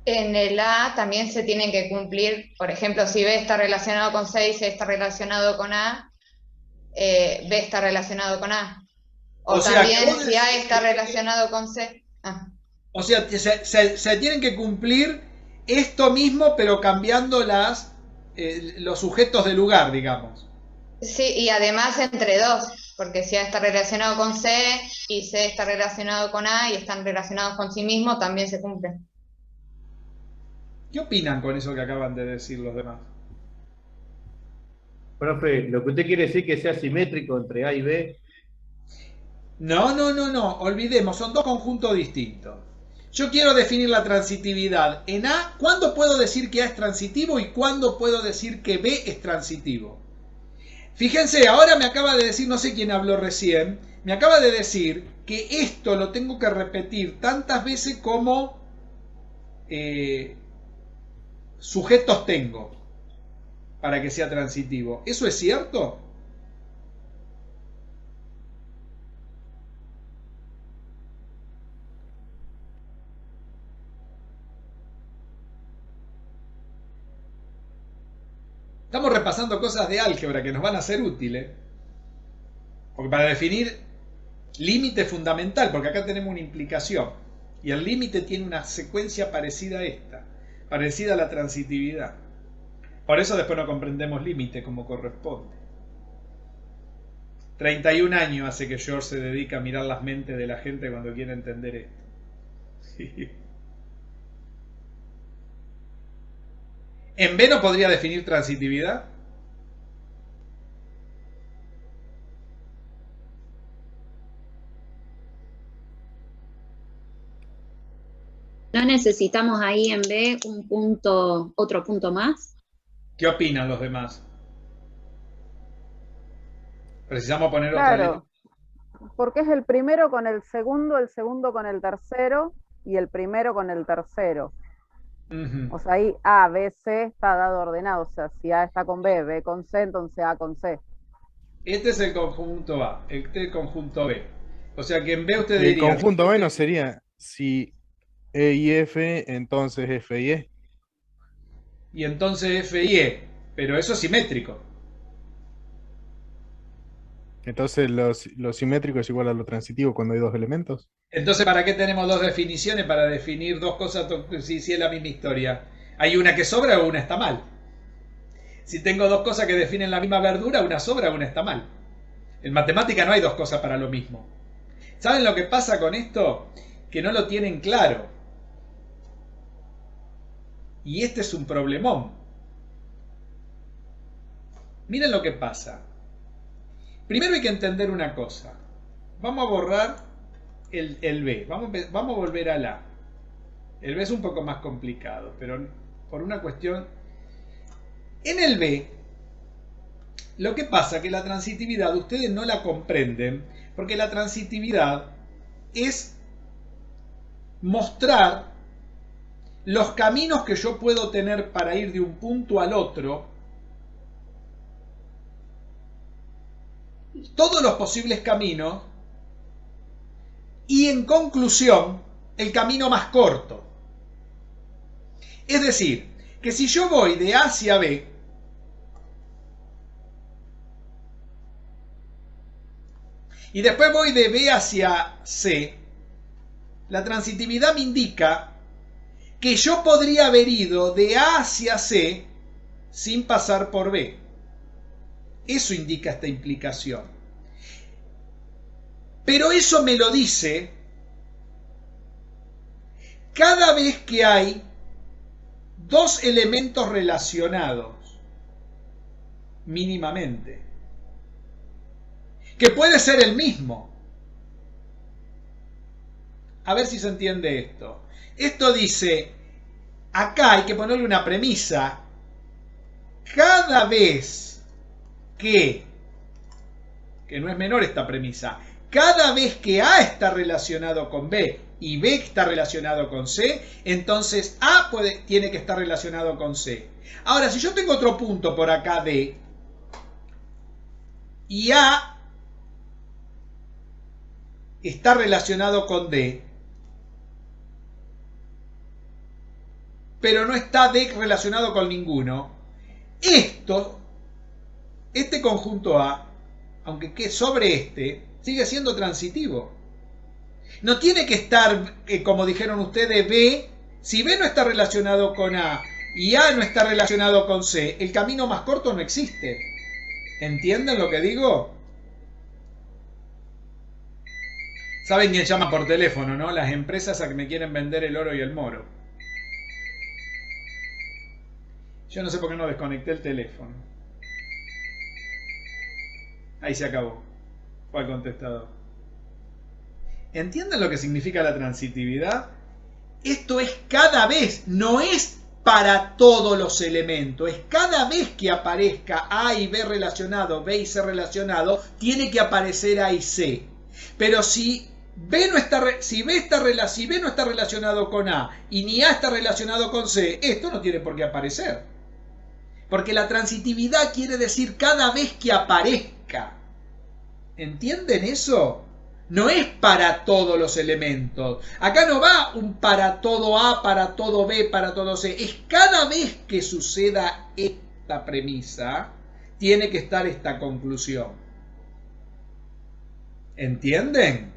En el A también se tienen que cumplir, por ejemplo, si B está relacionado con C y C está relacionado con A, B está relacionado con A. O también si A está relacionado con C. O sea, se tienen que cumplir esto mismo, pero cambiando los sujetos de lugar, digamos. Sí, y además entre dos, porque si A está relacionado con C y C está relacionado con A y están relacionados con sí mismos, también se cumplen. ¿Qué opinan con eso que acaban de decir los demás? Profe, lo que usted quiere decir que sea simétrico entre A y B. No, olvidemos, son dos conjuntos distintos. Yo quiero definir la transitividad en A. ¿Cuándo puedo decir que A es transitivo y cuándo puedo decir que B es transitivo? Fíjense, ahora me acaba de decir, no sé quién habló recién, me acaba de decir que esto lo tengo que repetir tantas veces como sujetos tengo para que sea transitivo. ¿Eso es cierto? Estamos repasando cosas de álgebra que nos van a ser útiles. Porque para definir límite fundamental, porque acá tenemos una implicación. Y el límite tiene una secuencia parecida a esta, parecida a la transitividad. Por eso después no comprendemos límite como corresponde. 31 años hace que George se dedica a mirar las mentes de la gente cuando quiere entender esto. ¿En B no podría definir transitividad? ¿No necesitamos ahí en B un punto, otro punto más? ¿Qué opinan los demás? Precisamos poner Claro, porque es el primero con el segundo con el tercero y el primero con el tercero. O sea, ahí A, B, C está dado ordenado. O sea, si A está con B, B con C, entonces A con C. Este es el conjunto A, este es el conjunto B. O sea que en B usted El diría... conjunto B no sería si E y F, entonces F y E. Y entonces F y E, pero eso es simétrico. Entonces lo simétrico es igual a lo transitivo cuando hay dos elementos. Entonces, ¿para qué tenemos dos definiciones? Para definir dos cosas si es la misma historia. ¿Hay una que sobra o una está mal? Si tengo dos cosas que definen la misma verdura, una sobra o una está mal. En matemática no hay dos cosas para lo mismo. ¿Saben lo que pasa con esto? Que no lo tienen claro. Y este es un problemón. Miren lo que pasa. Primero hay que entender una cosa. Vamos a borrar el B. Vamos a volver al A. El B es un poco más complicado, pero por una cuestión... En el B, lo que pasa es que la transitividad ustedes no la comprenden, porque la transitividad es mostrar los caminos que yo puedo tener para ir de un punto al otro, todos los posibles caminos, y en conclusión, el camino más corto. Es decir, que si yo voy de A hacia B, y después voy de B hacia C, la transitividad me indica que yo podría haber ido de A hacia C sin pasar por B. Eso indica esta implicación. Pero eso me lo dice cada vez que hay dos elementos relacionados, mínimamente, que puede ser el mismo. A ver si se entiende esto. Esto dice, acá hay que ponerle una premisa. Cada vez que no es menor esta premisa, cada vez que A está relacionado con B y B está relacionado con C, entonces A tiene que estar relacionado con C. Ahora, si yo tengo otro punto por acá D, y A está relacionado con D, pero no está D relacionado con ninguno, este conjunto A, aunque que sobre este, sigue siendo transitivo. No tiene que estar, como dijeron ustedes, B. Si B no está relacionado con A y A no está relacionado con C, el camino más corto no existe. ¿Entienden lo que digo? Saben quién llama por teléfono, ¿no? Las empresas a que me quieren vender el oro y el moro. Yo no sé por qué no desconecté el teléfono. Ahí se acabó. Fue al contestador. ¿Entienden lo que significa la transitividad? Esto es cada vez, no es para todos los elementos. Es cada vez que aparezca A y B relacionado, B y C relacionado, tiene que aparecer A y C. Pero si B no está relacionado con A y ni A está relacionado con C, esto no tiene por qué aparecer. Porque la transitividad quiere decir cada vez que aparezca. ¿Entienden eso? No es para todos los elementos. Acá no va un para todo A, para todo B, para todo C. Es cada vez que suceda esta premisa, tiene que estar esta conclusión. ¿Entienden?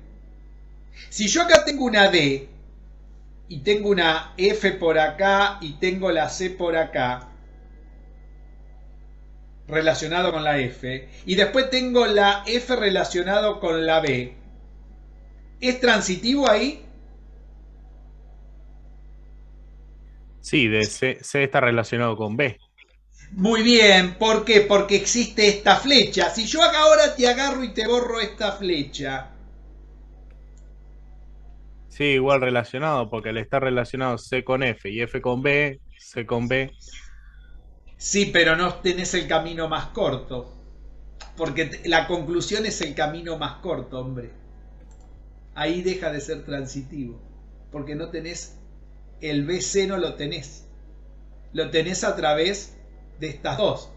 Si yo acá tengo una D y tengo una F por acá y tengo la C por acá, relacionado con la F, y después tengo la F relacionado con la B, ¿es transitivo ahí? Sí, de C está relacionado con B. Muy bien, ¿por qué? Porque existe esta flecha. Si yo ahora te agarro y te borro esta flecha. Sí, igual relacionado, porque al estar relacionado C con F y F con B, C con B. Sí, pero no tenés el camino más corto. Porque la conclusión es el camino más corto, hombre. Ahí deja de ser transitivo. Porque no tenés el BC, no lo tenés. Lo tenés a través de estas dos.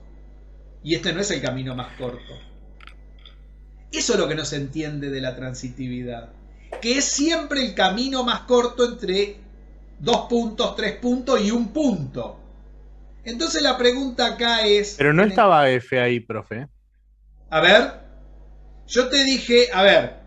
Y este no es el camino más corto. Eso es lo que no se entiende de la transitividad. Que es siempre el camino más corto entre 2 puntos, 3 puntos y 1 punto. Entonces la pregunta acá es... Pero no estaba F ahí, profe. A ver, yo te dije, a ver,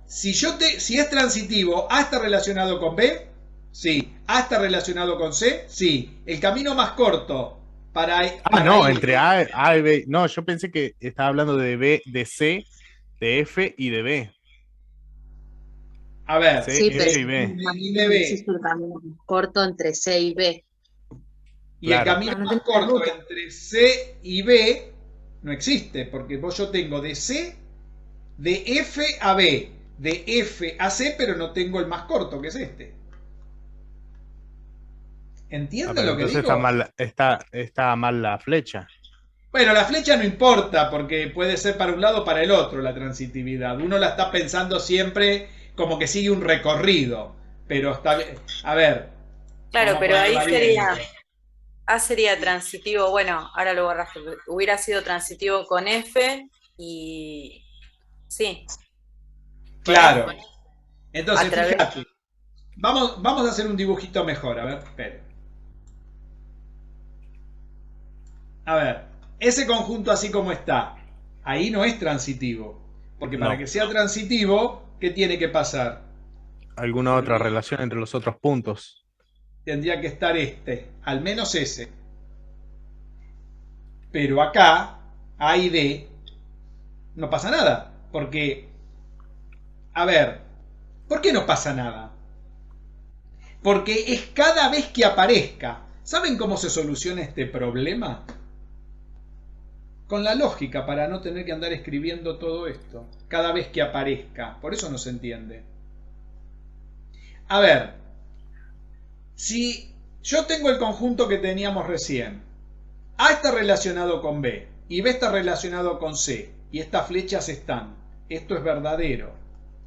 si es transitivo, A está relacionado con B, sí. A está relacionado con C, sí. El camino más corto para no, entre A y B. No, yo pensé que estaba hablando de B, de C, de F y de B. A ver, C, sí, F y B. Existe el camino más corto entre C y B. Y el camino más corto entre C y B no existe, porque yo tengo de C, de F a B, de F a C, pero no tengo el más corto, que es este. ¿Entiendes lo que digo? Está mal la flecha. Bueno, la flecha no importa, porque puede ser para un lado o para el otro la transitividad. Uno la está pensando siempre como que sigue un recorrido, pero está bien. A ver. Claro, pero ahí sería transitivo, bueno, ahora lo borraste, hubiera sido transitivo con F y... Sí. Claro. Entonces, fíjate. Vamos a hacer un dibujito mejor, a ver, espere. A ver, ese conjunto así como está, ahí no es transitivo. Porque para que sea transitivo, ¿qué tiene que pasar? ¿Alguna otra relación entre los otros puntos? Tendría que estar al menos ese. Pero acá, A y D, no pasa nada. Porque, a ver, ¿por qué no pasa nada? Porque es cada vez que aparezca. ¿Saben cómo se soluciona este problema? Con la lógica, para no tener que andar escribiendo todo esto. Cada vez que aparezca. Por eso no se entiende. A ver, si yo tengo el conjunto que teníamos recién, A está relacionado con B y B está relacionado con C, y estas flechas están, esto es verdadero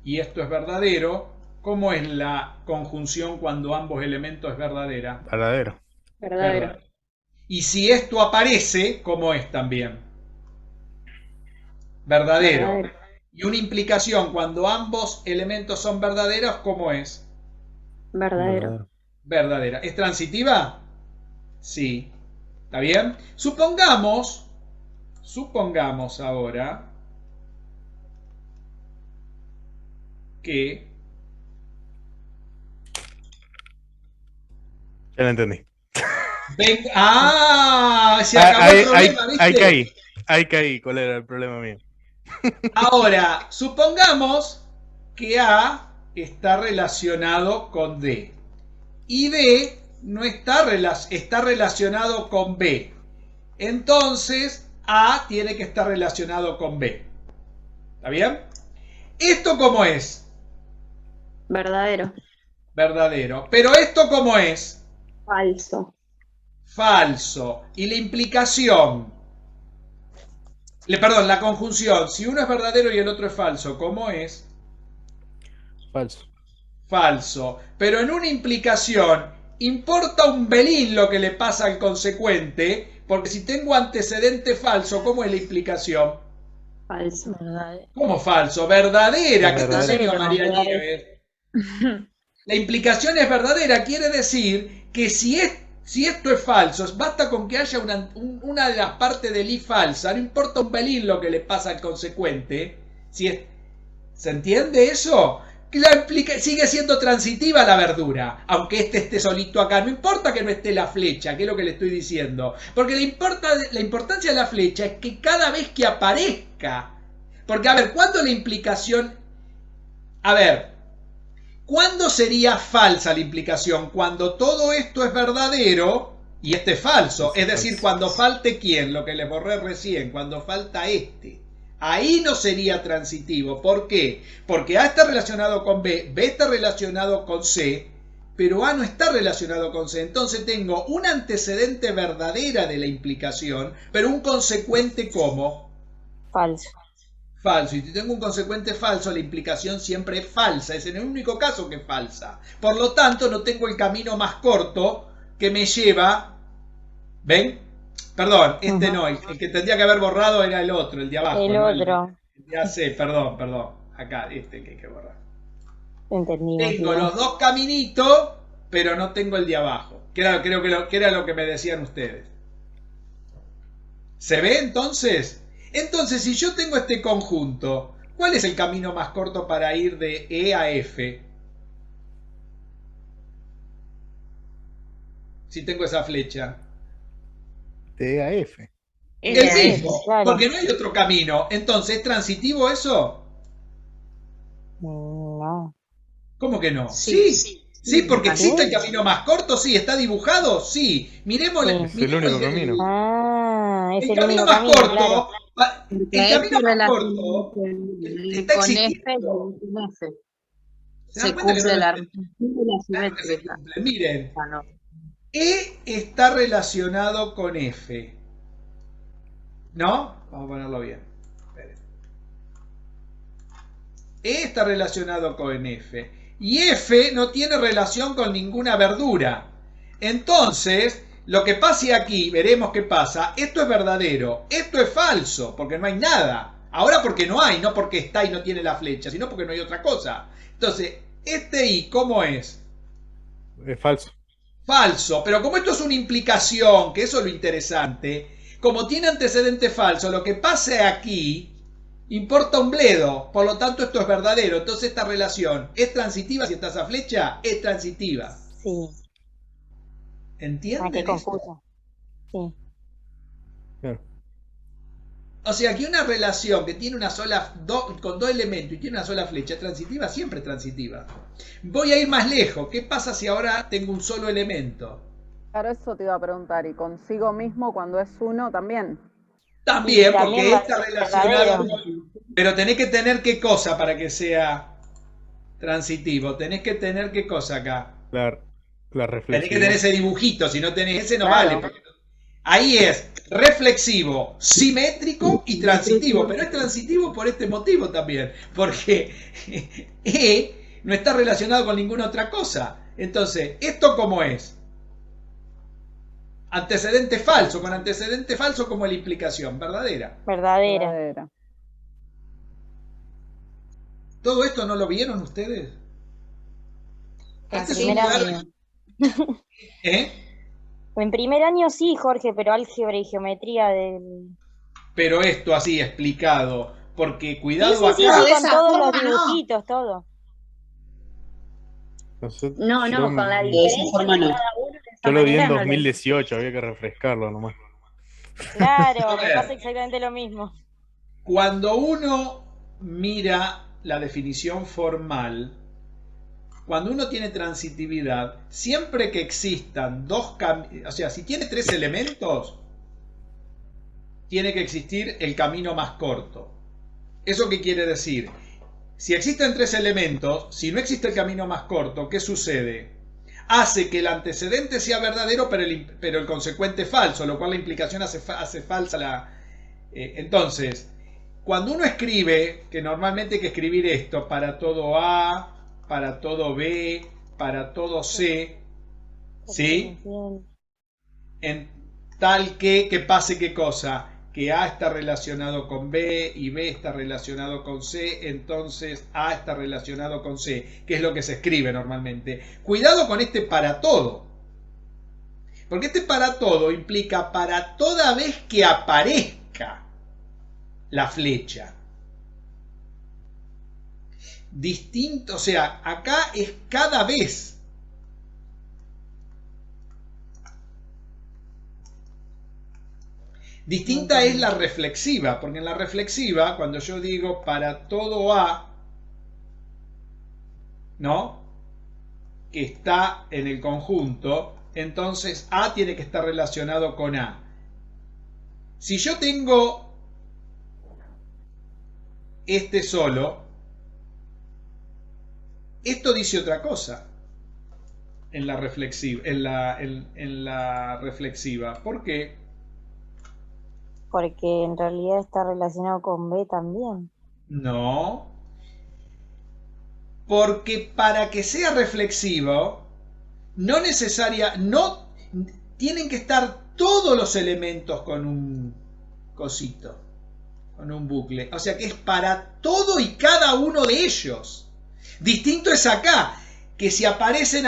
y esto es verdadero, ¿cómo es la conjunción cuando ambos elementos es verdadera? Verdadero. Verdadero. Y si esto aparece, ¿cómo es también? Verdadero. Y una implicación cuando ambos elementos son verdaderos, ¿cómo es? Verdadero. Verdadera. ¿Es transitiva? Sí. ¿Está bien? Supongamos ahora que... Ya lo entendí. Se acabó el problema, ¿viste? Ahí caí. ¿Cuál era el problema mío? Ahora, supongamos que A está relacionado con D y D no está relacionado con B. Entonces, A tiene que estar relacionado con B. ¿Está bien? ¿Esto cómo es? Verdadero. Verdadero. ¿Pero esto cómo es? Falso. Falso. ¿Y la implicación? Perdón, la conjunción. Si uno es verdadero y el otro es falso, ¿cómo es? Falso. Falso. Pero en una implicación, importa un belín lo que le pasa al consecuente, porque si tengo antecedente falso, ¿cómo es la implicación? Falso. ¿Cómo falso? Verdadera. ¿Qué te enseñó María Nieves? La implicación es verdadera. Quiere decir que si esto es falso, basta con que haya una de las partes del i falsa, no importa un pelín lo que le pasa al consecuente. ¿Se entiende eso? Sigue siendo transitiva la verdura, aunque esté solito acá. No importa que no esté la flecha, que es lo que le estoy diciendo. Porque la importancia de la flecha es que cada vez que aparezca. Porque, a ver, ¿cuándo la implicación... A ver, ¿Cuándo sería falsa la implicación? Cuando todo esto es verdadero y este es falso. Es decir, cuando falte ¿quién? Lo que les borré recién, cuando falta este. Ahí no sería transitivo. ¿Por qué? Porque A está relacionado con B, B está relacionado con C, pero A no está relacionado con C. Entonces tengo un antecedente verdadera de la implicación, pero un consecuente ¿cómo? Falso. Falso. Y si tengo un consecuente falso, la implicación siempre es falsa. Es en el único caso que es falsa. Por lo tanto, no tengo el camino más corto que me lleva... ¿Ven? Perdón, este no. El que tendría que haber borrado era el otro, el de abajo. El ¿no? otro. Ya sé, perdón. Acá, este que hay que borrar. Entendimos. Tengo los dos caminitos, pero no tengo el de abajo. Creo que era lo que me decían ustedes. ¿Se ve entonces? Entonces, si yo tengo este conjunto, ¿cuál es el camino más corto para ir de E a F? Si tengo esa flecha. De E a F. El mismo, porque no hay otro camino. Entonces, ¿es transitivo eso? No. ¿Cómo que no? Sí, porque existe el camino más corto, sí. ¿Está dibujado? Sí. Miremosle. Es el único camino. El camino más corto. El camino más corto está existiendo. Se cumple la simétrica. Miren, E está relacionado con F. ¿No? Vamos a ponerlo bien. Esperen. E está relacionado con F. Y F no tiene relación con ninguna verdura. Entonces, lo que pase aquí, veremos qué pasa. Esto es verdadero. Esto es falso, porque no hay nada. Ahora porque no hay, no porque está y no tiene la flecha, sino porque no hay otra cosa. Entonces, este I, ¿cómo es? Es falso. Falso. Pero como esto es una implicación, que eso es lo interesante, como tiene antecedente falso, lo que pase aquí importa un bledo. Por lo tanto, esto es verdadero. Entonces, esta relación es transitiva. Si está esa flecha, es transitiva. Sí. ¿Entienden? Qué confuso. Sí. Claro. O sea, que una relación que tiene con dos elementos y tiene una sola flecha transitiva, siempre es transitiva. Voy a ir más lejos. ¿Qué pasa si ahora tengo un solo elemento? Claro, eso te iba a preguntar. ¿Y consigo mismo cuando es uno también? También, Sí, porque también está relacionado. Pero tenés que tener qué cosa para que sea transitivo. Tenés que tener qué cosa acá. La reflexión. Tenés que tener ese dibujito. Si no tenés ese, no Claro. vale. Ahí es reflexivo, simétrico y transitivo. Pero es transitivo por este motivo también. Porque E no está relacionado con ninguna otra cosa. Entonces, ¿esto cómo es? Antecedente falso. Con antecedente falso como la implicación. ¿Verdadera? Verdadera. ¿Todo esto no lo vieron ustedes? Este es un primer lugar... año. ¿Eh? En primer año sí, Jorge, pero álgebra y geometría del... Pero esto así explicado, porque cuidado Sí, acá. con todos los dibujitos, todo. No, con la De diferencia esa forma no. de cada uno. de esa Yo lo di en manera no lo- 2018, había que refrescarlo nomás. Claro, A me ver. pasa exactamente lo mismo. Cuando uno mira la definición formal, cuando uno tiene transitividad, siempre que existan dos caminos, o sea, si tiene tres elementos, tiene que existir el camino más corto. ¿Eso qué quiere decir? Si existen tres elementos, si no existe el camino más corto, ¿qué sucede? Hace que el antecedente sea verdadero, pero el consecuente falso, lo cual la implicación hace falsa la... entonces, cuando uno escribe, que normalmente hay que escribir esto, para todo A, para todo B, para todo C, ¿sí? En tal que pase qué cosa, que A está relacionado con B y B está relacionado con C, entonces A está relacionado con C, que es lo que se escribe normalmente. Cuidado con este para todo, porque este para todo implica para toda vez que aparezca la flecha. Distinto, o sea, acá es cada vez. Distinta es la reflexiva, porque en la reflexiva, cuando yo digo para todo A, ¿no? que está en el conjunto, entonces A tiene que estar relacionado con A. Si yo tengo este solo, esto dice otra cosa en la reflexiva. En la reflexiva. ¿Por qué? Porque en realidad está relacionado con B también. No. Porque para que sea reflexivo, no tienen que estar todos los elementos con un cosito, con un bucle. O sea que es para todo y cada uno de ellos. Distinto es acá, que si aparecen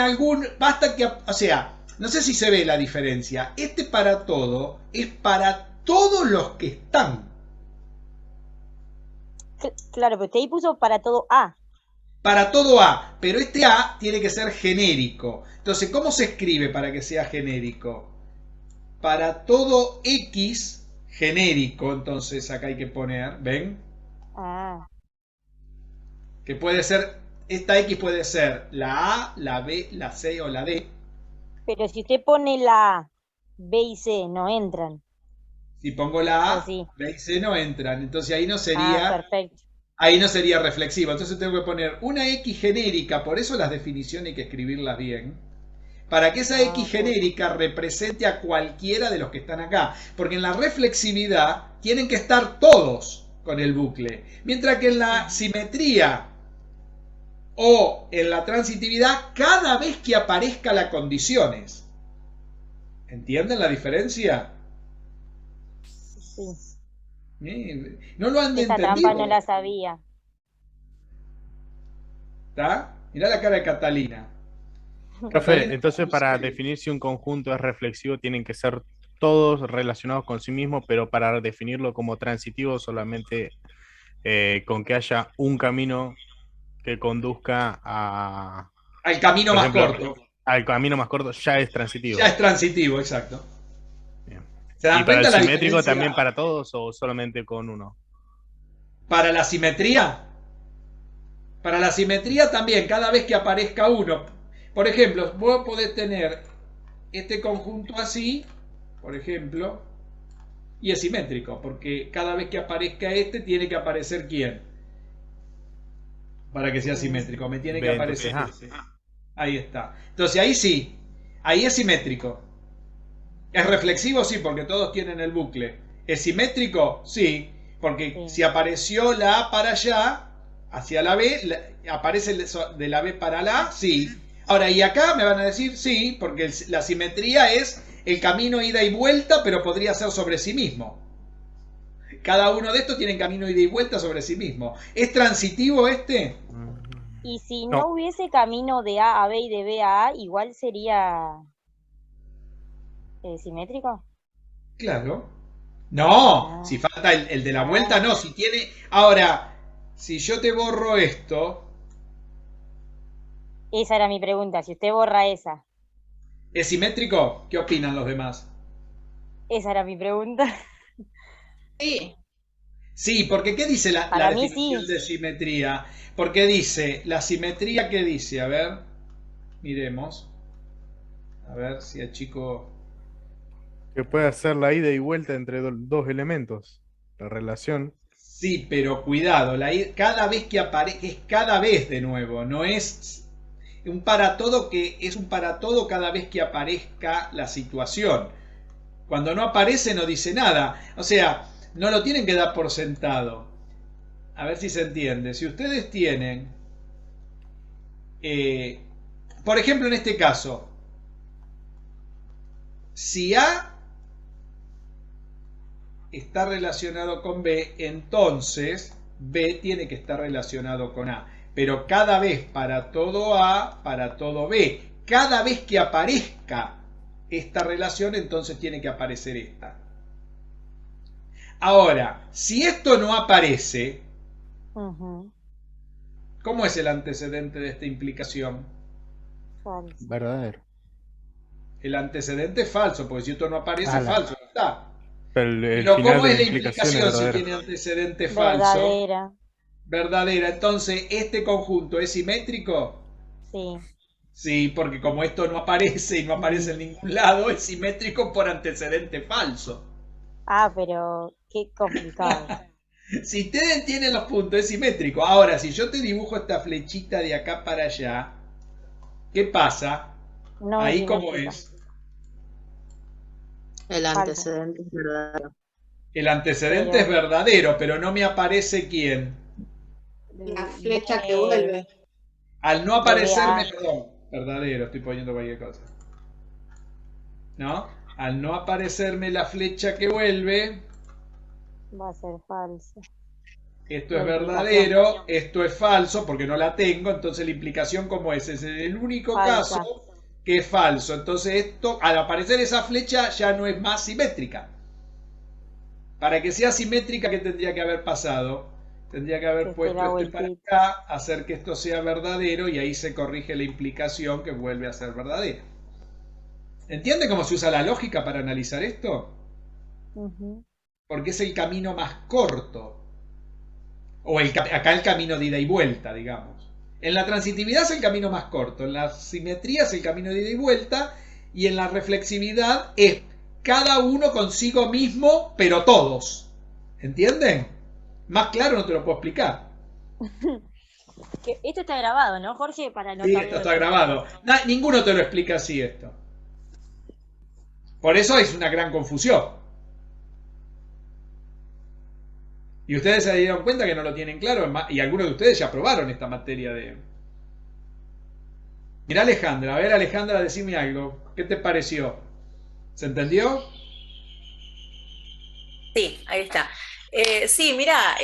basta que, o sea, no sé si se ve la diferencia. Este para todo es para todos los que están. Claro, pero usted ahí puso para todo A. Para todo A, pero este A tiene que ser genérico. Entonces, ¿cómo se escribe para que sea genérico? Para todo X genérico, entonces acá hay que poner, ¿ven? Ah. Que puede ser, esta X puede ser la A, la B, la C o la D. Pero si usted pone la A, B y C, no entran. Si pongo la A, sí. B y C no entran. Entonces ahí no sería... perfecto. Ahí no sería reflexivo. Entonces tengo que poner una X genérica. Por eso las definiciones hay que escribirlas bien. Para que esa X genérica represente a cualquiera de los que están acá. Porque en la reflexividad tienen que estar todos con el bucle. Mientras que en la simetría o en la transitividad, cada vez que aparezca las condiciones. ¿Entienden la diferencia? Sí. No lo han Esa entendido. trampa no la sabía. ¿Está? Mirá la cara de Catalina. Profe, entonces para definir si un conjunto es reflexivo tienen que ser todos relacionados con sí mismos, pero para definirlo como transitivo solamente con que haya un camino que conduzca al camino más corto. Al camino más corto ya es transitivo. Ya es transitivo, exacto. ¿Y para el simétrico también para todos o solamente con uno? ¿Para la simetría? Para la simetría también, cada vez que aparezca uno. Por ejemplo, vos podés tener este conjunto así, por ejemplo, y es simétrico, porque cada vez que aparezca este, tiene que aparecer ¿quién? Para que sea simétrico, me tiene que aparecer este. Ahí está. Entonces ahí sí, ahí es simétrico. ¿Es reflexivo? Sí, porque todos tienen el bucle. ¿Es simétrico? Sí, porque si apareció la A para allá, hacia la B, aparece de la B para la A, sí. Ahora, y acá me van a decir sí, porque la simetría es el camino ida y vuelta, pero podría ser sobre sí mismo. Cada uno de estos tiene camino ida y vuelta sobre sí mismo. ¿Es transitivo este? Y si no hubiese camino de A a B y de B a A, igual sería... ¿simétrico? Claro. No, si falta el de la vuelta, no. Si tiene. Ahora, si yo te borro esto. Esa era mi pregunta. Si usted borra esa. ¿Es simétrico? ¿Qué opinan los demás? Esa era mi pregunta. Sí. Sí, porque ¿qué dice la definición de simetría? Porque dice, la simetría, ¿qué dice? A ver, miremos. A ver si a chico... Que puede hacer la ida y vuelta entre dos elementos, la relación. Sí, pero cuidado, cada vez que aparece, es cada vez de nuevo, no es un para todo que es un para todo cada vez que aparezca la situación. Cuando no aparece no dice nada, o sea, no lo tienen que dar por sentado. A ver si se entiende. Si ustedes tienen, por ejemplo en este caso, si A está relacionado con B, entonces B tiene que estar relacionado con A. Pero cada vez para todo A, para todo B. Cada vez que aparezca esta relación, entonces tiene que aparecer esta. Ahora, si esto no aparece, ¿cómo es el antecedente de esta implicación? Falso. Verdadero. El antecedente es falso, porque si esto no aparece, es falso, no está. Pero ¿cómo es la implicación si tiene antecedente falso? Verdadera. Verdadera. Entonces, ¿este conjunto es simétrico? Sí. Sí, porque como esto no aparece y no aparece en ningún lado, es simétrico por antecedente falso. Ah, pero qué complicado. Si ustedes tienen los puntos, es simétrico. Ahora, si yo te dibujo esta flechita de acá para allá, ¿qué pasa? No Ahí es cómo simétrico. es. El antecedente es verdadero. El antecedente Pero- es verdadero, pero no me aparece quién. La flecha que vuelve. Al no aparecerme, DBA. perdón, verdadero, estoy poniendo cualquier cosa. ¿No? Al no aparecerme la flecha que vuelve, Va a ser falso. esto La es implicación. verdadero, esto es falso porque no la tengo, entonces la implicación como es el único Falsa. caso que es falso. Entonces esto, al aparecer esa flecha ya no es más simétrica. Para que sea simétrica, ¿qué tendría que haber pasado? Tendría que haber Que puesto esté la este para vueltita. acá, hacer que esto sea verdadero y ahí se corrige la implicación que vuelve a ser verdadera. ¿Entiende cómo se usa la lógica para analizar esto? Ujú. Porque es el camino más corto. O acá el camino de ida y vuelta, digamos. En la transitividad es el camino más corto, en la simetría es el camino de ida y vuelta, y en la reflexividad es cada uno consigo mismo, pero todos. ¿Entienden? Más claro no te lo puedo explicar. Esto está grabado, ¿no, Jorge? Para Sí, anotarlo esto está después. grabado. Ninguno te lo explica así esto. Por eso es una gran confusión. Y ustedes se dieron cuenta que no lo tienen claro, y algunos de ustedes ya probaron esta materia de... Mirá Alejandra, a ver Alejandra, decime algo. ¿Qué te pareció? ¿Se Sí, ahí está. Sí, mira,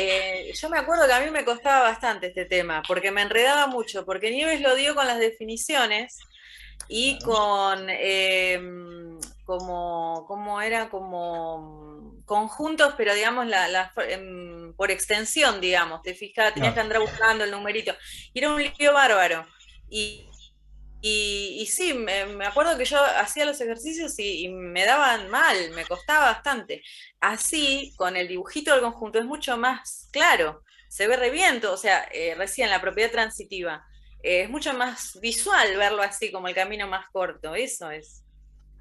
yo me acuerdo que a mí me costaba bastante este tema, porque me enredaba mucho, porque Nieves lo dio con las definiciones y con como era como conjuntos, pero digamos por extensión, digamos, te fijas, tenías que andar buscando el numerito, y era un lío bárbaro. Y sí, me acuerdo que yo hacía los ejercicios y me daban mal, me costaba bastante. Así, con el dibujito del conjunto es mucho más claro, se ve re bien, o sea, recién la propiedad transitiva, es mucho más visual verlo así como el camino más corto, eso es.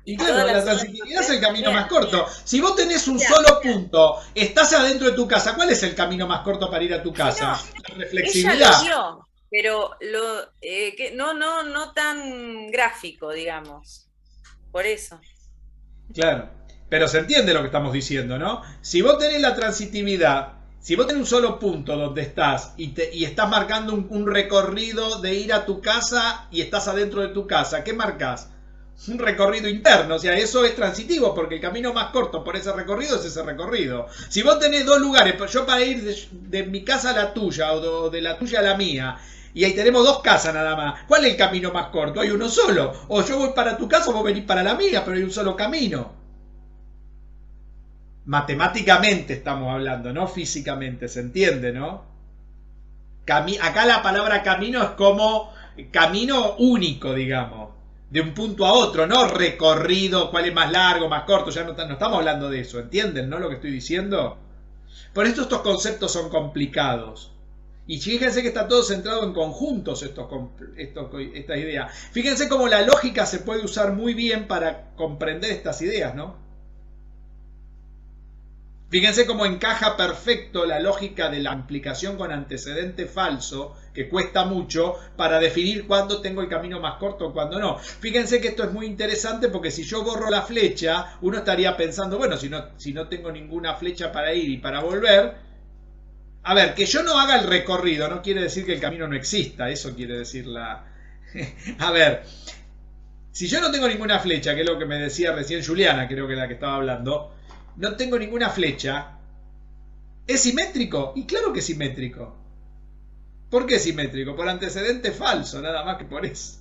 Y claro, la otras transitividad es el camino también. más corto. Si vos tenés un solo punto, estás adentro de tu casa, ¿cuál es el camino más corto para ir a tu casa? La Ella reflexividad. lo dio, pero no tan gráfico, digamos. Por eso. Claro, pero se entiende lo que estamos diciendo, ¿no? Si vos tenés la transitividad, si vos tenés un solo punto donde estás y estás marcando un recorrido de ir a tu casa y estás adentro de tu casa, ¿qué marcas? Un recorrido interno, o sea, eso es transitivo porque el camino más corto por ese recorrido es ese recorrido. Si vos tenés dos lugares, yo para ir de mi casa a la tuya o de la tuya a la mía, y ahí tenemos dos casas nada más, ¿cuál es el camino más corto? Hay uno solo. O yo voy para tu casa o vos venís para la mía, pero hay un solo camino. Matemáticamente estamos hablando, no físicamente, se entiende, ¿no? Acá la palabra camino es como camino único, digamos, de un punto a otro, no recorrido, cuál es más largo, más corto, ya no estamos hablando de eso, ¿entienden, no, lo que estoy diciendo? Por esto estos conceptos son complicados. Y fíjense que está todo centrado en conjuntos esta idea. Fíjense cómo la lógica se puede usar muy bien para comprender estas ideas, ¿no? Fíjense cómo encaja perfecto la lógica de la implicación con antecedente falso, que cuesta mucho, para definir cuándo tengo el camino más corto o cuándo no. Fíjense que esto es muy interesante porque si yo borro la flecha, uno estaría pensando, bueno, si no tengo ninguna flecha para ir y para volver, a ver, que yo no haga el recorrido no quiere decir que el camino no exista, eso quiere decir la... A ver, si yo no tengo ninguna flecha, que es lo que me decía recién Juliana, creo que es la que estaba hablando, no tengo ninguna flecha, ¿es simétrico? Y claro que es simétrico. ¿Por qué es simétrico? Por antecedente falso, nada más que por eso.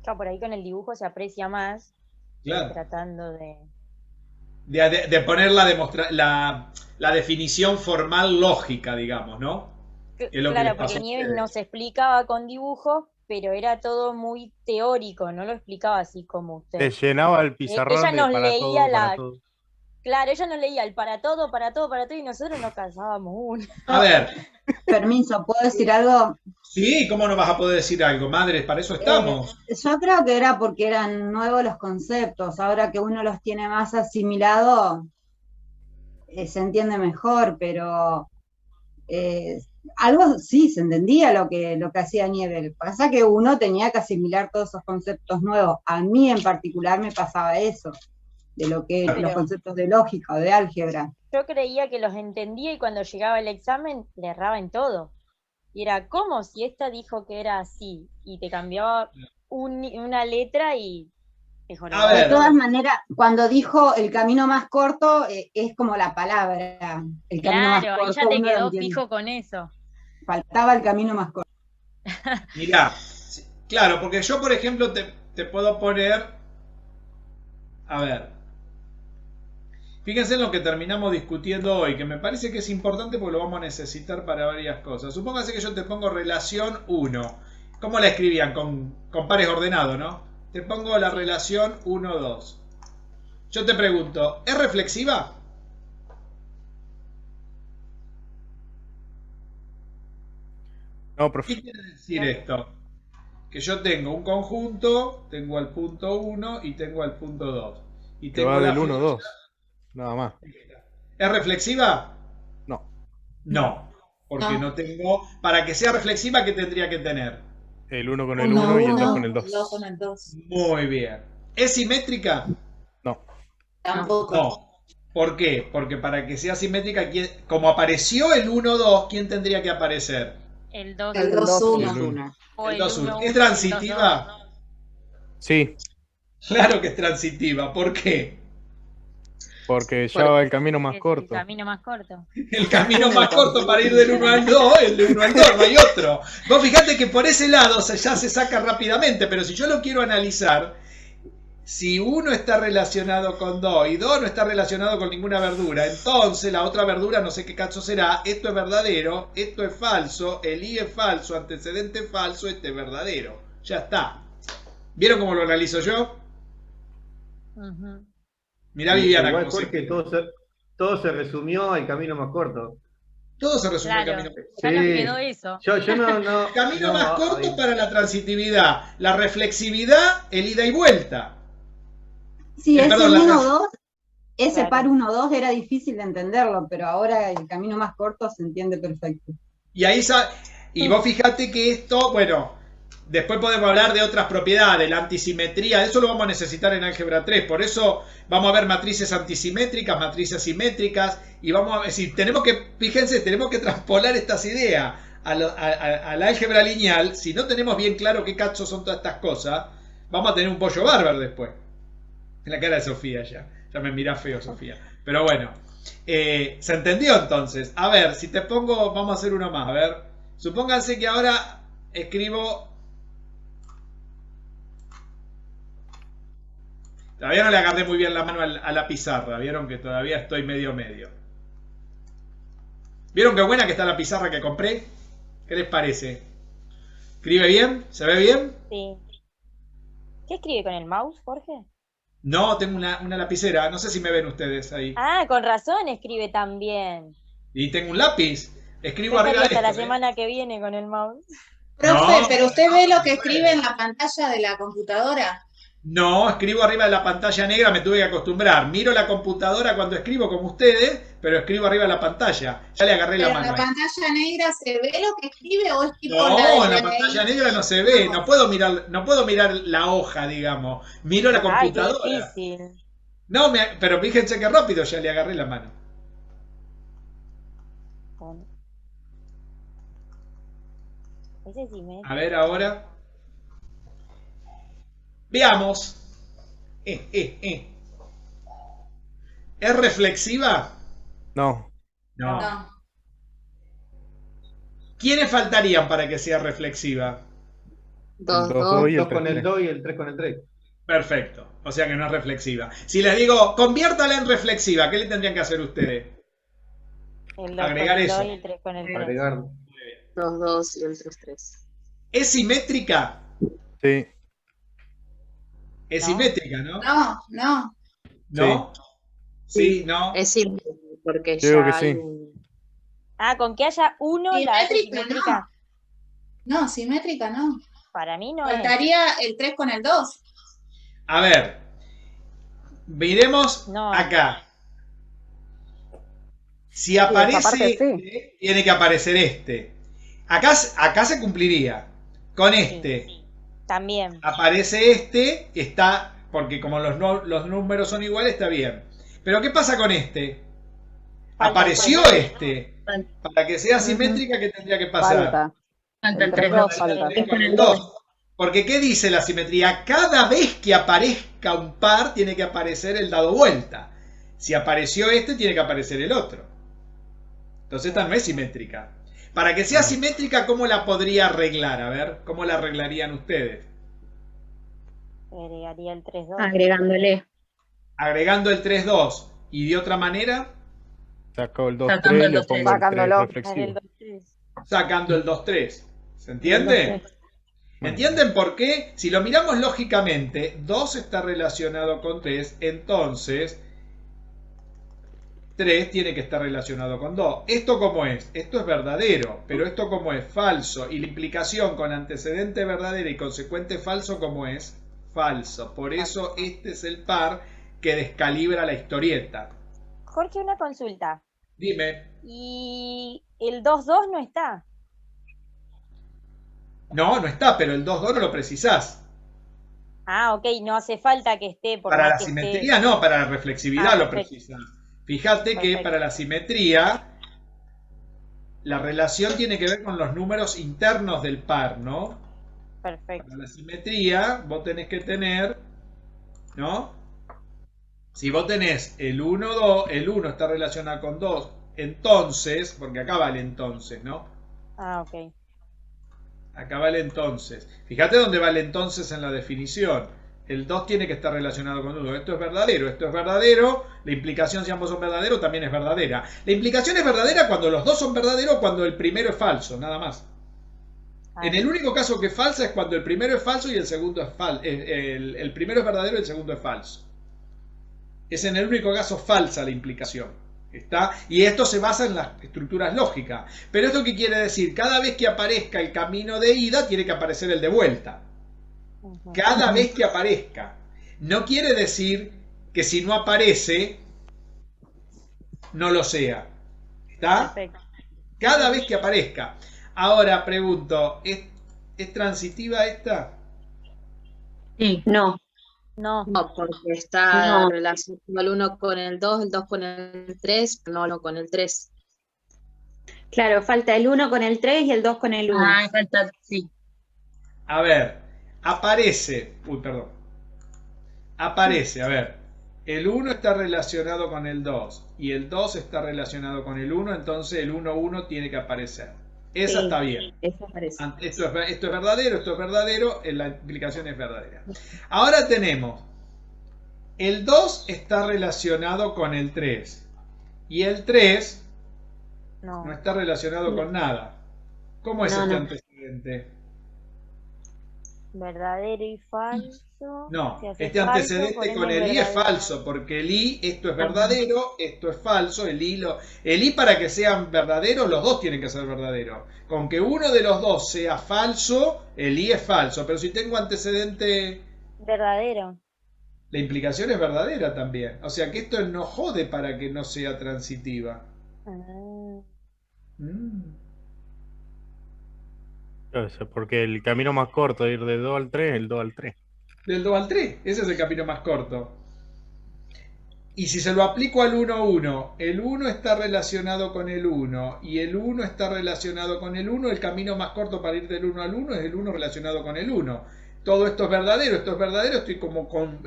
Claro, por ahí con el dibujo se aprecia más. Claro. Tratando de poner la definición formal lógica, digamos, ¿no? Claro, porque Nieves nos explicaba con dibujos, pero era todo muy teórico, no lo explicaba así como usted. Te llenaba el pizarrón ella nos para leía todo. Claro, ella no leía el para todo, y nosotros nos cansábamos uno. A ver. Permiso, ¿puedo decir algo? Sí, ¿cómo no vas a poder decir algo? Madres, para eso estamos. Yo creo que era porque eran nuevos los conceptos. Ahora que uno los tiene más asimilado, se entiende mejor, pero algo sí se entendía lo que hacía Niebel. Pasa que uno tenía que asimilar todos esos conceptos nuevos. A mí en particular me pasaba eso, de lo que los conceptos de lógica o de álgebra. Yo creía que los entendía y cuando llegaba el examen le erraba en todo. Y era, ¿cómo? Si esta dijo que era así y te cambiaba una letra y mejoraba. De todas maneras, cuando dijo el camino más corto, es como la palabra. El camino más corto. Claro, ella te quedó fijo con eso. Faltaba el camino más corto. Mirá, claro, porque yo, por ejemplo, te puedo poner... A ver. Fíjense en lo que terminamos discutiendo hoy, que me parece que es importante porque lo vamos a necesitar para varias cosas. Supóngase que yo te pongo relación 1. ¿Cómo la escribían? Con pares ordenados, ¿no? Te pongo la relación 1, 2. Yo te pregunto, ¿es reflexiva? No, profe. ¿Qué quiere decir esto? Que yo tengo un conjunto, tengo al punto 1 y tengo al punto 2. Y Te tengo va la del 1, flecha. 2. Nada más. ¿Es reflexiva? No. No, porque no tengo... Para que sea reflexiva, ¿qué tendría que tener? El 1 con el 1 y el 2 con el 2. 2 con el 2. Muy bien. ¿Es simétrica? No. Tampoco. No. ¿Por qué? Porque para que sea simétrica, como apareció el 1, 2, ¿quién tendría que aparecer? El 2, El 2, 1. El 2, 1. ¿Es transitiva? Sí. Claro que es transitiva. ¿Por qué? Porque ya va el camino más corto. El camino más corto. El camino más corto para ir del 1 al 2, el de 1 al 2, no hay otro. Vos fijate que por ese lado ya se saca rápidamente, pero si yo lo quiero analizar, si 1 está relacionado con 2 y 2 no está relacionado con ninguna verdura, entonces la otra verdura no sé qué caso será, esto es verdadero, esto es falso, el I es falso, antecedente es falso, este es verdadero. Ya está. ¿Vieron cómo lo analizo yo? Mirá Viviana. Igual, Jorge, todo se resumió al camino más corto. Todo se resumió al Claro, camino más corto. ya nos quedó eso. Yo no. Camino más corto para la transitividad. La reflexividad, el ida y vuelta. Sí, ese perdón, 1-2, ese Claro. par 1-2 era difícil de entenderlo, pero ahora el camino más corto se entiende perfecto. Y ahí y vos fijate que esto, bueno, después podemos hablar de otras propiedades, la antisimetría, eso lo vamos a necesitar en álgebra 3, por eso vamos a ver matrices antisimétricas, matrices simétricas, y vamos a ver si tenemos que, fíjense, tenemos que traspolar estas ideas a la álgebra lineal. Si no tenemos bien claro qué cachos son todas estas cosas, vamos a tener un pollo bárbaro después. En la cara de Sofía ya me mira feo Sofía, pero bueno, ¿se entendió entonces? A ver, si te pongo, vamos a hacer uno más, a ver, supónganse que ahora escribo... Todavía no le agarré muy bien la mano a la pizarra. Vieron que todavía estoy medio. ¿Vieron qué buena que está la pizarra que compré? ¿Qué les parece? ¿Escribe bien? ¿Se ve bien? Sí. ¿Qué escribe con el mouse, Jorge? No, tengo una lapicera. No sé si me ven ustedes ahí. Ah, con razón escribe tan bien. Y tengo un lápiz. Escribo Estaría arriba de hasta esto. la semana que viene con el mouse. Profe, No. pero usted ve lo que escribe en la pantalla de la computadora. No, escribo arriba de la pantalla negra, me tuve que acostumbrar. Miro la computadora cuando escribo como ustedes, pero escribo arriba de la pantalla. Ya le agarré la Pero en mano. la pantalla negra se ve lo que escribe o es tipo No, en la de pantalla negra no se ve. No puedo mirar la hoja, digamos. Miro la Ay, qué computadora. difícil. No, pero fíjense que rápido ya le agarré la mano. Ese sí me... A ver ahora. Veamos. ¿Es reflexiva? No. No. No. ¿Quiénes faltarían para que sea reflexiva? El 2 y el 2 con 3. el 2 y el 3 con el 3. Perfecto. O sea que no es reflexiva. Si les digo, conviértala en reflexiva, ¿qué le tendrían que hacer ustedes? El 2 Agregar con el eso. 2 y el 3 con el 3. Agregarlo. Los 2 y el 3. ¿Es simétrica? Sí. Es No. simétrica, ¿no? No, no. ¿No? ¿Sí? ¿No? Es simple, porque Creo ya que hay sí. Con que haya uno, la hace Simétrica, simétrica. No, simétrica no. Para mí no es. Faltaría el 3 con el 2. A ver, miremos No. acá. Si esa aparece parte este, tiene que aparecer este. Acá se cumpliría. Con este También. aparece este, está, porque como los números son iguales, está bien. Pero ¿qué pasa con este? Apareció este. Para que sea simétrica, ¿qué tendría que pasar? Falta el 3-2 falta. Con el 2. Porque ¿qué dice la simetría? Cada vez que aparezca un par, tiene que aparecer el dado vuelta. Si apareció este, tiene que aparecer el otro. Entonces esta no es simétrica. Para que sea simétrica, ¿cómo la podría arreglar? A ver, ¿cómo la arreglarían ustedes? Agregaría el 3-2. Agregándole. Agregando el 3-2. ¿Y de otra manera? Saco el 2-3 y le pongo el 3 reflexivo. Sacando el 2-3. ¿Se entiende? ¿Entienden por qué? Si lo miramos lógicamente, 2 está relacionado con 3, entonces 3 tiene que estar relacionado con 2. ¿Esto cómo es? Esto es verdadero, pero esto cómo es falso. Y la implicación con antecedente verdadero y consecuente falso, ¿cómo es? Falso. Por eso este es el par que descalibra la historieta. Jorge, una consulta. Dime. ¿Y el 2-2 no está? No, no está, pero el 2-2 no lo precisás. Ok, no hace falta que esté. Para la simetría no, para la reflexividad lo precisás. Fíjate que para la simetría la relación tiene que ver con los números internos del par, ¿no? Perfecto. Para la simetría vos tenés que tener, ¿no? Si vos tenés el 1, 2, el 1 está relacionado con 2, entonces, porque acá va el entonces, ¿no? Ok. Acá va el entonces. Fíjate dónde va el entonces en la definición. El 2 tiene que estar relacionado con 1. Esto es verdadero. La implicación, si ambos son verdaderos, también es verdadera. La implicación es verdadera cuando los dos son verdaderos, cuando el primero es falso, nada más. En el único caso que es falsa es cuando el primero es falso y el segundo es falso. El primero es verdadero y el segundo es falso. Es en el único caso falsa la implicación. ¿Está? Y esto se basa en las estructuras lógicas. Pero ¿esto qué quiere decir? Cada vez que aparezca el camino de ida, tiene que aparecer el de vuelta. Cada vez que aparezca. No quiere decir que si no aparece, no lo sea. ¿Está? Perfecto. Cada vez que aparezca. Ahora pregunto, ¿es transitiva esta? Sí. No. No, porque está relacionado el 1 con el 2 con el 3, no lo con el 3. Claro, falta el 1 con el 3 y el 2 con el 1. Falta, sí. A ver, aparece, a ver, el 1 está relacionado con el 2 y el 2 está relacionado con el 1, entonces el 1, 1 tiene que aparecer. Esa está bien. Eso aparece. Esto es verdadero, la implicación es verdadera. Ahora tenemos, el 2 está relacionado con el 3 y el 3 no está relacionado con nada. ¿Cómo es este antecedente? Verdadero y falso. No, este antecedente con el i es falso, porque el i, esto es verdadero, esto es falso, el i para que sean verdaderos, los dos tienen que ser verdaderos. Con que uno de los dos sea falso, el i es falso, pero si tengo antecedente verdadero, la implicación es verdadera también. O sea que esto no jode para que no sea transitiva. Porque el camino más corto de ir de 2 al 3 es el 2 al 3. Del 2 al 3, ese es el camino más corto. Y si se lo aplico al 1, 1, el 1 está relacionado con el 1 y el 1 está relacionado con el 1, el camino más corto para ir del 1 al 1 es el 1 relacionado con el 1. Todo esto es verdadero, estoy como con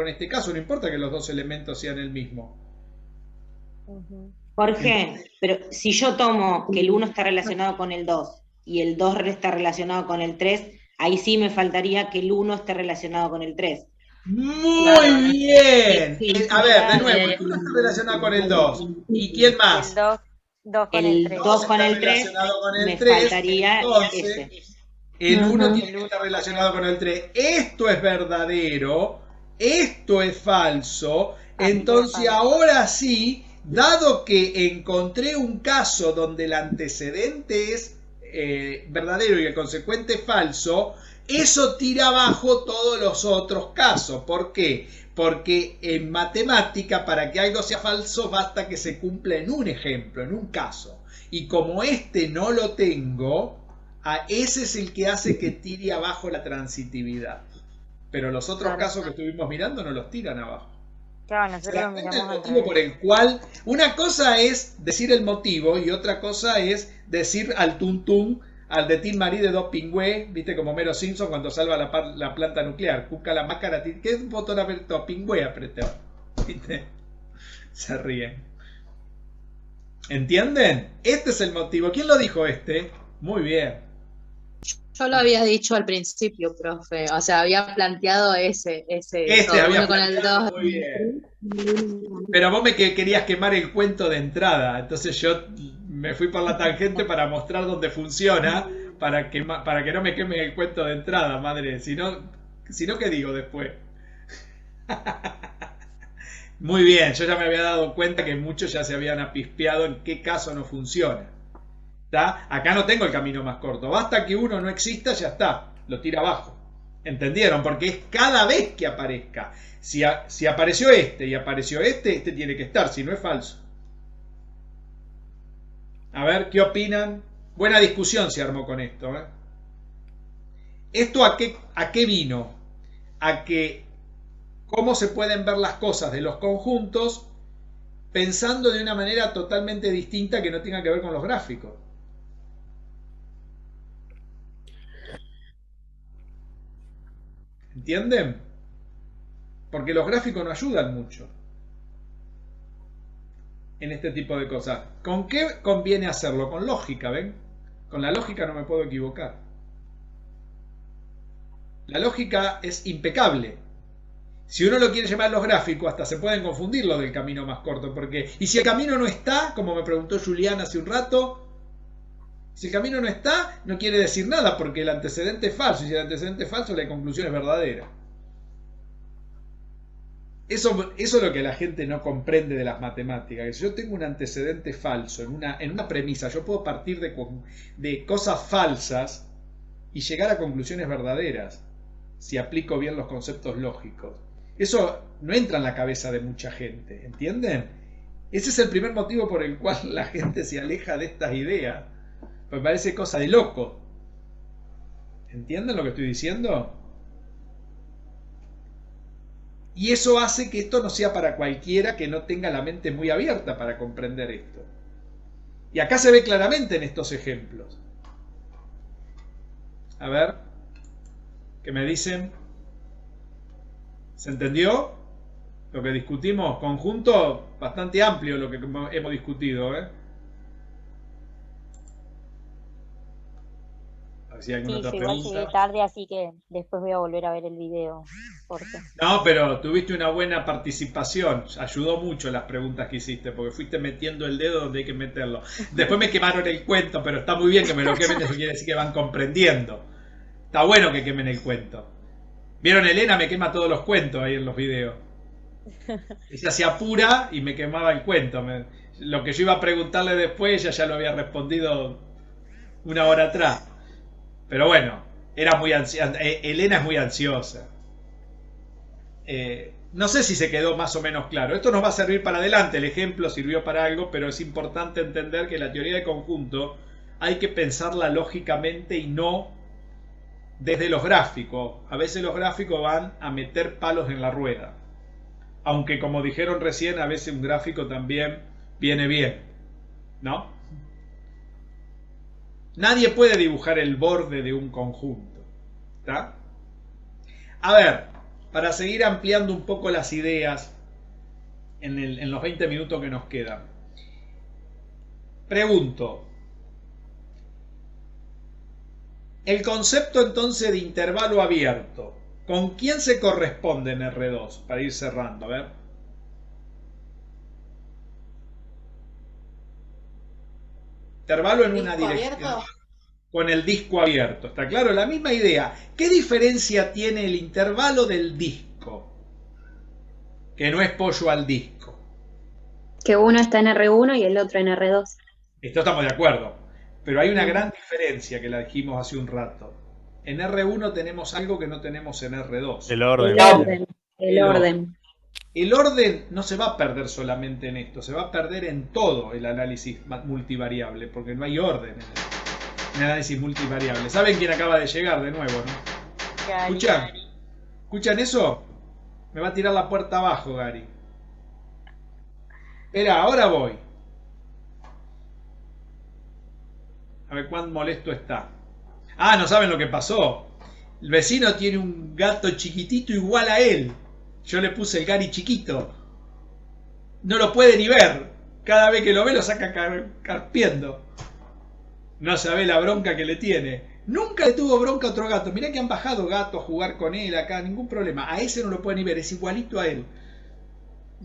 este caso, no importa que los dos elementos sean el mismo. Jorge, pero si yo tomo que el 1 está relacionado con el 2 y el 2 está relacionado con el 3, ahí sí me faltaría que el 1 esté relacionado con el 3. ¡Muy bien! A ver, de nuevo, el 1 está relacionado con el 2. ¿Y quién más? El 2 con el 3, me faltaría ese. El 1 tiene que estar relacionado con el 3. Esto es verdadero esto es falso, entonces ahora sí, dado que encontré un caso donde el antecedente es verdadero y el consecuente es falso, eso tira abajo todos los otros casos. ¿Por qué? Porque en matemática, para que algo sea falso, basta que se cumpla en un ejemplo, en un caso. Y como este no lo tengo, ese es el que hace que tire abajo la transitividad. Pero los otros casos que estuvimos mirando no los tiran abajo. Claro, nosotros lo miramos el motivo por el cual, una cosa es decir el motivo y otra cosa es decir al tuntún, al de Tim Marie de dos pingües, viste como Homero Simpson cuando salva la planta nuclear, busca la máscara, ¿qué botón apretó? Pingüe apretó, ¿viste? Se ríen. ¿Entienden? Este es el motivo. ¿Quién lo dijo este? Muy bien. Yo lo había dicho al principio, profe. O sea, había planteado ese había con el 2. Muy bien. Pero vos me querías quemar el cuento de entrada. Entonces yo me fui por la tangente para mostrar dónde funciona, para que no me queme el cuento de entrada, madre. Si no, ¿qué digo después? Muy bien, yo ya me había dado cuenta que muchos ya se habían apispeado en qué caso no funciona. ¿Está? Acá no tengo el camino más corto. Basta que uno no exista, ya está. Lo tira abajo. ¿Entendieron? Porque es cada vez que aparezca. Si apareció este y apareció este tiene que estar, si no es falso. A ver, ¿qué opinan? Buena discusión se armó con esto. ¿Esto a qué vino? A que cómo se pueden ver las cosas de los conjuntos pensando de una manera totalmente distinta que no tenga que ver con los gráficos. ¿Entienden? Porque los gráficos no ayudan mucho en este tipo de cosas. ¿Con qué conviene hacerlo? Con lógica, ¿ven? Con la lógica no me puedo equivocar. La lógica es impecable. Si uno lo quiere llevar los gráficos, hasta se pueden confundir lo del camino más corto. Porque, y si el camino no está, como me preguntó Julián hace un rato, si el camino no está, no quiere decir nada, porque el antecedente es falso. Y si el antecedente es falso, la conclusión es verdadera. Eso es lo que la gente no comprende de las matemáticas. Que si yo tengo un antecedente falso en una premisa, yo puedo partir de cosas falsas y llegar a conclusiones verdaderas, si aplico bien los conceptos lógicos. Eso no entra en la cabeza de mucha gente, ¿entienden? Ese es el primer motivo por el cual la gente se aleja de estas ideas. Me parece cosa de loco. ¿Entienden lo que estoy diciendo? Y eso hace que esto no sea para cualquiera que no tenga la mente muy abierta para comprender esto. Y acá se ve claramente en estos ejemplos. A ver, ¿qué me dicen? ¿Se entendió lo que discutimos? Conjunto bastante amplio lo que hemos discutido, ¿eh? Si hay alguna otra igual pregunta. llegué tarde, así que después voy a volver a ver el video. No, pero tuviste una buena participación. Ayudó mucho las preguntas que hiciste, porque fuiste metiendo el dedo donde hay que meterlo. Después me quemaron el cuento, pero está muy bien que me lo quemen, eso quiere decir que van comprendiendo. Está bueno que quemen el cuento. ¿Vieron? Elena me quema todos los cuentos ahí en los videos. Ella se apura y me quemaba el cuento. Lo que yo iba a preguntarle después, ella ya lo había respondido una hora atrás. Pero bueno, era muy Elena es muy ansiosa. No sé si se quedó más o menos claro. Esto nos va a servir para adelante. El ejemplo sirvió para algo, pero es importante entender que la teoría de conjunto hay que pensarla lógicamente y no desde los gráficos. A veces los gráficos van a meter palos en la rueda. Aunque, como dijeron recién, a veces un gráfico también viene bien, ¿no? Nadie puede dibujar el borde de un conjunto, ¿está? A ver, para seguir ampliando un poco las ideas en los 20 minutos que nos quedan. Pregunto. El concepto entonces de intervalo abierto, ¿con quién se corresponde en R2? Para ir cerrando, a ver. Intervalo en una dirección. Con el disco abierto, ¿está claro? La misma idea. ¿Qué diferencia tiene el intervalo del disco? que no es pollo al disco. Que uno está en R1 y el otro en R2. Esto estamos de acuerdo. Pero hay una gran diferencia que la dijimos hace un rato. En R1 tenemos algo que no tenemos en R2. El orden. El orden. El orden no se va a perder solamente en esto, se va a perder en todo el análisis multivariable, porque no hay orden en el análisis multivariable. ¿Saben quién acaba de llegar de nuevo, no? Gary. ¿Escuchan eso? Me va a tirar la puerta abajo, Gary. Espera, ahora voy. A ver cuán molesto está. Ah, no saben lo que pasó. El vecino tiene un gato chiquitito igual a él. Yo le puse el Gary chiquito. No lo puede ni ver. Cada vez que lo ve lo saca carpiendo. No sabe la bronca que le tiene. Nunca le tuvo bronca a otro gato. Mirá que han bajado gatos a jugar con él acá. Ningún problema. A ese no lo puede ni ver. Es igualito a él.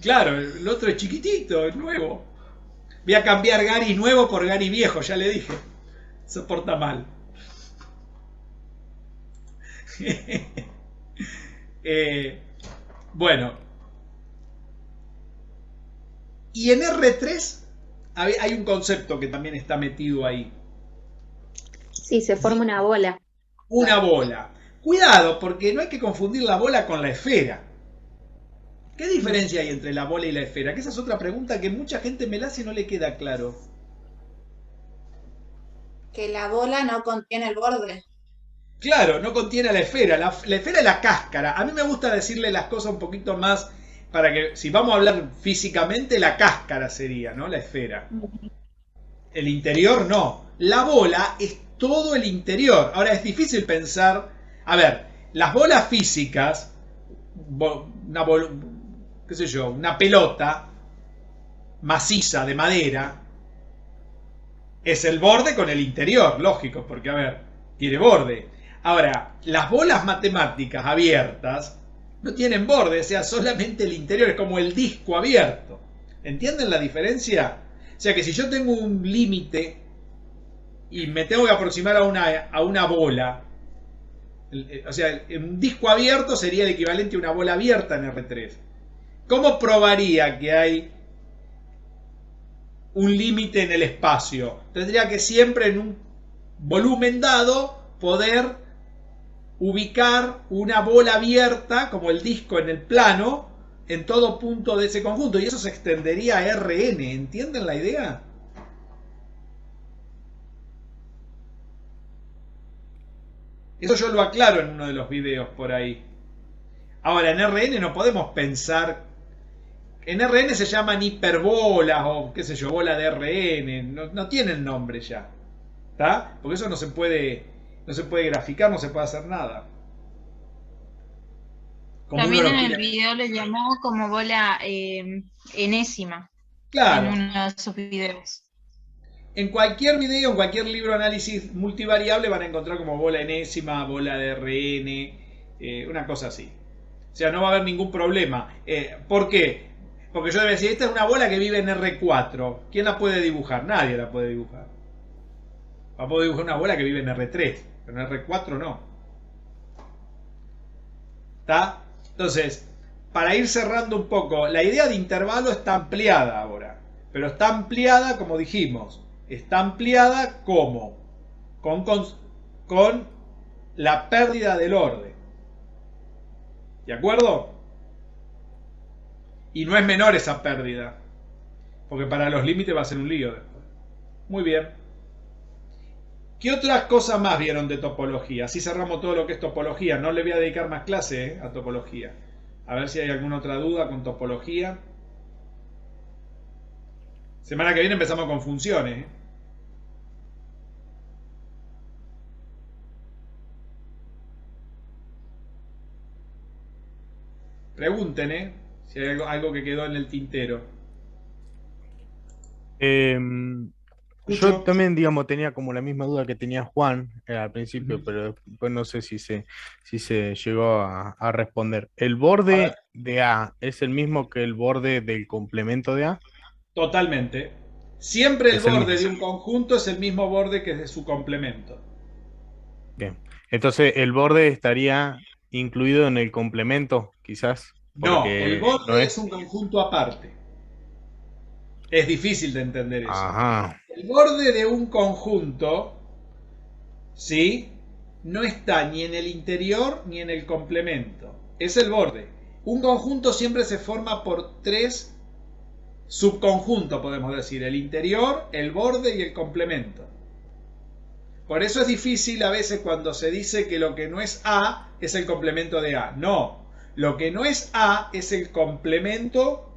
Claro, el otro es chiquitito, es nuevo. Voy a cambiar Gary nuevo por Gary viejo, ya le dije. Se porta mal. Bueno. Y en R3 hay un concepto que también está metido ahí. Sí, se forma una bola. Una bola. Cuidado, porque no hay que confundir la bola con la esfera. ¿Qué diferencia hay entre la bola y la esfera? Que esa es otra pregunta que mucha gente me la hace y no le queda claro. Que la bola no contiene el borde. Claro, no contiene la esfera. La esfera es la cáscara. A mí me gusta decirle las cosas un poquito más para que, si vamos a hablar físicamente, la cáscara sería, ¿no? La esfera. El interior no. La bola es todo el interior. Ahora es difícil pensar. A ver, las bolas físicas, qué sé yo, una pelota maciza de madera, es el borde con el interior, lógico, porque a ver, tiene borde. Ahora, las bolas matemáticas abiertas no tienen borde, o sea, solamente el interior, es como el disco abierto. ¿Entienden la diferencia? O sea que si yo tengo un límite y me tengo que aproximar a una bola, o sea, un disco abierto sería el equivalente a una bola abierta en R3. ¿Cómo probaría que hay un límite en el espacio? Tendría que siempre en un volumen dado poder ubicar una bola abierta, como el disco en el plano, en todo punto de ese conjunto. Y eso se extendería a Rn. ¿Entienden la idea? Eso yo lo aclaro en uno de los videos por ahí. Ahora, en Rn no podemos pensar... En Rn se llaman hiperbolas o qué sé yo, bola de Rn. No tienen nombre ya. ¿Está? Porque eso no se puede graficar, no se puede hacer nada. Como también en el video le llamó como bola enésima. Claro. En uno de sus videos. En cualquier video, en cualquier libro de análisis multivariable van a encontrar como bola enésima, bola de Rn, una cosa así. O sea, no va a haber ningún problema. ¿Por qué? Porque yo debo decir, esta es una bola que vive en R4. ¿Quién la puede dibujar? Nadie la puede dibujar. Va a poder dibujar una bola que vive en R3, pero en R4 no. ¿Está? Entonces, para ir cerrando un poco, la idea de intervalo está ampliada ahora. Pero está ampliada, como dijimos, está ampliada ¿cómo? Con la pérdida del orden. ¿De acuerdo? Y no es menor esa pérdida, porque para los límites va a ser un lío después. Muy bien. ¿Qué otras cosas más vieron de topología? Así cerramos todo lo que es topología. No le voy a dedicar más clase a topología. A ver si hay alguna otra duda con topología. Semana que viene empezamos con funciones. Pregunten, si hay algo que quedó en el tintero. Yo también, digamos, tenía como la misma duda que tenía Juan al principio, pero después no sé si se llegó a responder. ¿El borde de A es el mismo que el borde del complemento de A? Totalmente. Siempre el borde de un conjunto es el mismo borde que de su complemento. Bien. Entonces, ¿el borde estaría incluido en el complemento, quizás? No, el borde es un conjunto aparte. Es difícil de entender eso. Ajá. El borde de un conjunto, ¿sí?, no está ni en el interior ni en el complemento. Es el borde. Un conjunto siempre se forma por 3 subconjuntos, podemos decir. El interior, el borde y el complemento. Por eso es difícil a veces cuando se dice que lo que no es A es el complemento de A. No. Lo que no es A es el complemento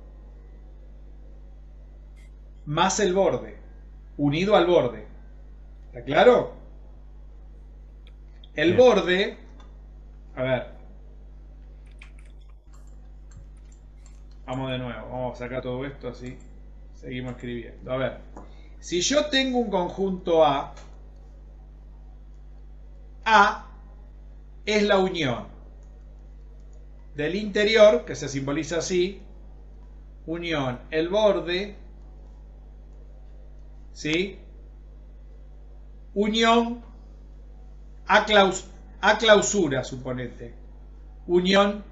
más el borde, unido al borde. ¿Está claro? El borde, a ver, vamos de nuevo, vamos a sacar todo esto así, seguimos escribiendo. A ver, si yo tengo un conjunto A es la unión del interior, que se simboliza así, unión, el borde, ¿sí?, unión a clausura, suponete, unión,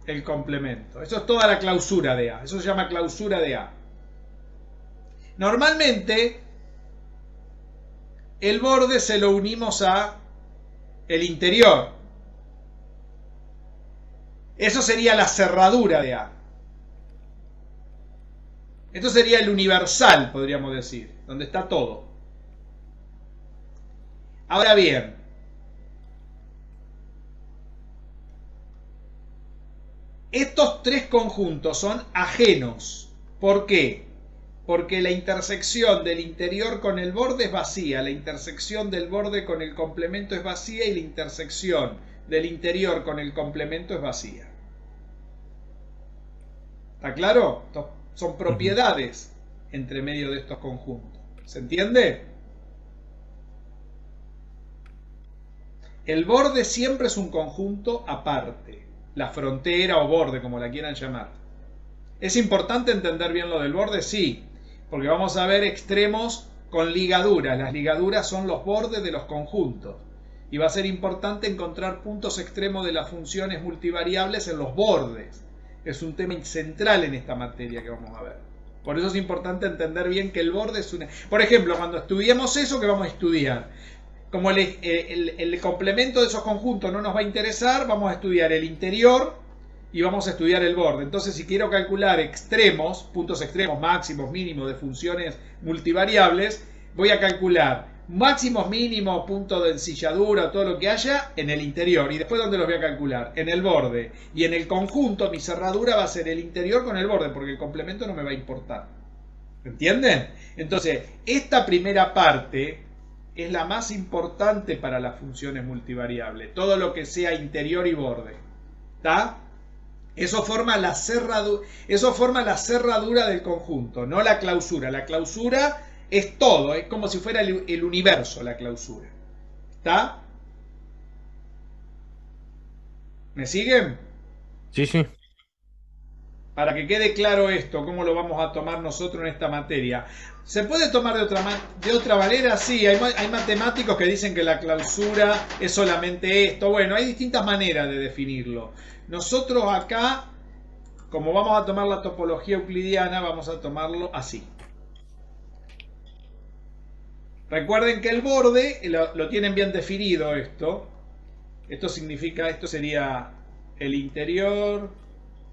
el complemento. Eso es toda la clausura de A, eso se llama clausura de A. Normalmente, el borde se lo unimos a el interior. Eso sería la cerradura de A. Esto sería el universal, podríamos decir, donde está todo. Ahora bien, estos 3 conjuntos son ajenos. ¿Por qué? Porque la intersección del interior con el borde es vacía, la intersección del borde con el complemento es vacía y la intersección del interior con el complemento es vacía. ¿Está claro? Son propiedades entre medio de estos conjuntos. ¿Se entiende? El borde siempre es un conjunto aparte. La frontera o borde, como la quieran llamar. ¿Es importante entender bien lo del borde? Sí, porque vamos a ver extremos con ligaduras. Las ligaduras son los bordes de los conjuntos. Y va a ser importante encontrar puntos extremos de las funciones multivariables en los bordes. Es un tema central en esta materia que vamos a ver. Por eso es importante entender bien que el borde es una... Por ejemplo, cuando estudiemos eso, ¿qué vamos a estudiar? Como el complemento de esos conjuntos no nos va a interesar, vamos a estudiar el interior y vamos a estudiar el borde. Entonces, si quiero calcular extremos, puntos extremos, máximos, mínimos de funciones multivariables, voy a calcular máximos, mínimos, punto de ensilladura, todo lo que haya en el interior. ¿Y después dónde los voy a calcular? En el borde. Y en el conjunto mi cerradura va a ser el interior con el borde, porque el complemento no me va a importar. ¿Entienden? Entonces, esta primera parte es la más importante para las funciones multivariables. Todo lo que sea interior y borde. ¿Está? Eso forma la cerradura del conjunto, no la clausura. La clausura es todo, es como si fuera el universo la clausura. ¿Está? ¿Me siguen? Sí, sí. Para que quede claro esto, cómo lo vamos a tomar nosotros en esta materia. ¿Se puede tomar de otra manera? Sí, hay matemáticos que dicen que la clausura es solamente esto. Bueno, hay distintas maneras de definirlo. Nosotros acá, como vamos a tomar la topología euclidiana, vamos a tomarlo así. Recuerden que el borde lo tienen bien definido esto. Esto significa, esto sería el interior,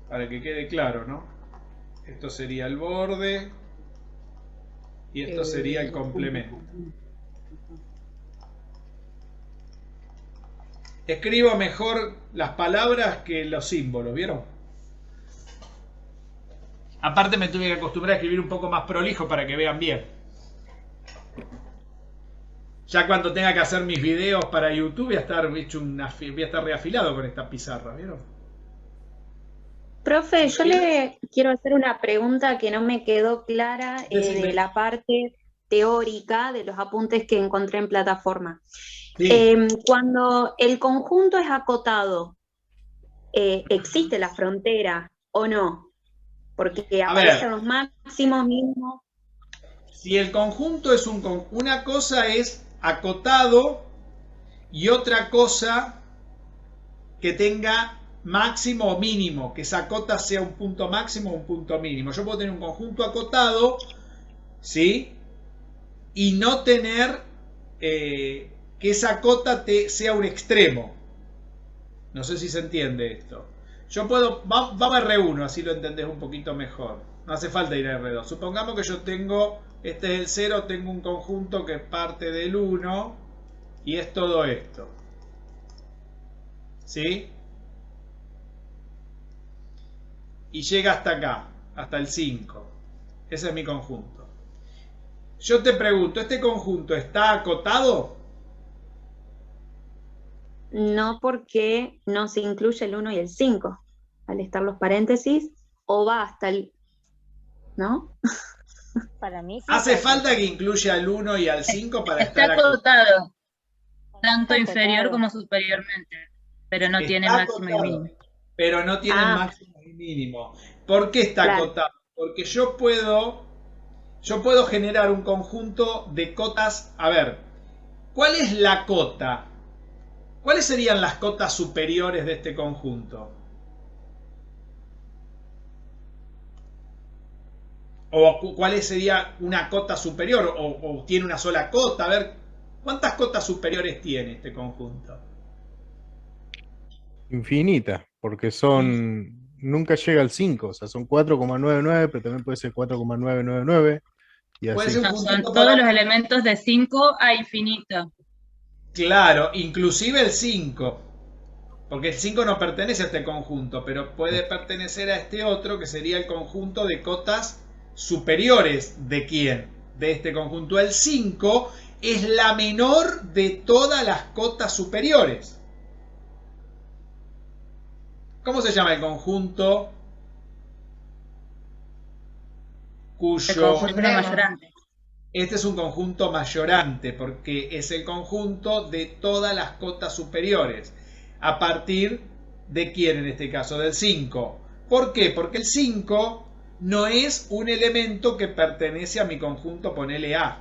para que quede claro, ¿no? Esto sería el borde y esto sería el complemento. Escribo mejor las palabras que los símbolos, ¿vieron? Aparte me tuve que acostumbrar a escribir un poco más prolijo para que vean bien. Ya cuando tenga que hacer mis videos para YouTube voy a estar reafilado con esta pizarra, ¿vieron? Profe, yo le quiero hacer una pregunta que no me quedó clara de la parte teórica de los apuntes que encontré en plataforma. Sí. Cuando el conjunto es acotado, ¿existe la frontera o no? Porque aparecen los máximos, mínimos. Si el conjunto es una cosa es acotado y otra cosa que tenga máximo o mínimo, que esa cota sea un punto máximo o un punto mínimo. Yo puedo tener un conjunto acotado, ¿sí? Y no tener que esa cota sea un extremo. No sé si se entiende esto. Yo puedo, vamos a R1, así lo entendés un poquito mejor. No hace falta ir a R2. Supongamos que yo tengo, este es el 0, tengo un conjunto que parte del 1 y es todo esto. ¿Sí? Y llega hasta acá, hasta el 5. Ese es mi conjunto. Yo te pregunto, ¿este conjunto está acotado? No, porque no se incluye el 1 y el 5 al estar los paréntesis, o va hasta el... ¿No? Para mí sí. ¿Hace falta que incluya al 1 y al 5 para Está estar acotado? acotado, tanto inferior como superiormente, pero no tiene Está máximo y acotado, mínimo. pero no tiene máximo y mínimo. ¿Por qué está Claro. acotado? Porque yo puedo generar un conjunto de cotas. A ver, ¿cuál es la cota? ¿Cuáles serían las cotas superiores de este conjunto? ¿O cuál sería una cota superior? ¿O tiene una sola cota? A ver, ¿cuántas cotas superiores tiene este conjunto? Infinita, porque nunca llega al 5, o sea, son 4,99, pero también puede ser 4,999 y Puede así. ser un No, son conjunto todos para... los elementos de 5 a infinito. Claro, inclusive el 5. Porque el 5 no pertenece a este conjunto, pero puede pertenecer a este otro, que sería el conjunto de cotas superiores. ¿De quién? De este conjunto. El 5 es la menor de todas las cotas superiores. ¿Cómo se llama el conjunto cuyo... El conjunto mayorante. Este es un conjunto mayorante porque es el conjunto de todas las cotas superiores. ¿A partir de quién en este caso? Del 5. ¿Por qué? Porque el 5 no es un elemento que pertenece a mi conjunto, ponele A.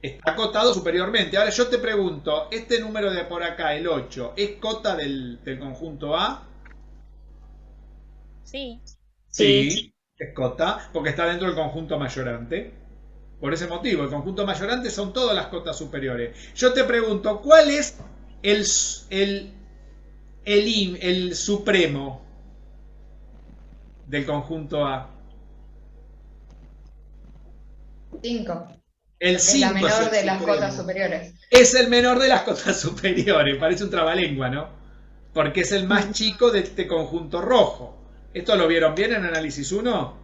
Está acotado superiormente. Ahora yo te pregunto, este número de por acá, el 8, ¿es cota del conjunto A? Sí. Sí, es cota, porque está dentro del conjunto mayorante. Por ese motivo, el conjunto mayorante son todas las cotas superiores. Yo te pregunto, ¿cuál es el supremo del conjunto A? 5. El 5 es la menor el de las supremo. cotas superiores. Es el menor de las cotas superiores. Parece un trabalengua, ¿no? Porque es el más chico de este conjunto rojo. ¿Esto lo vieron bien en análisis 1?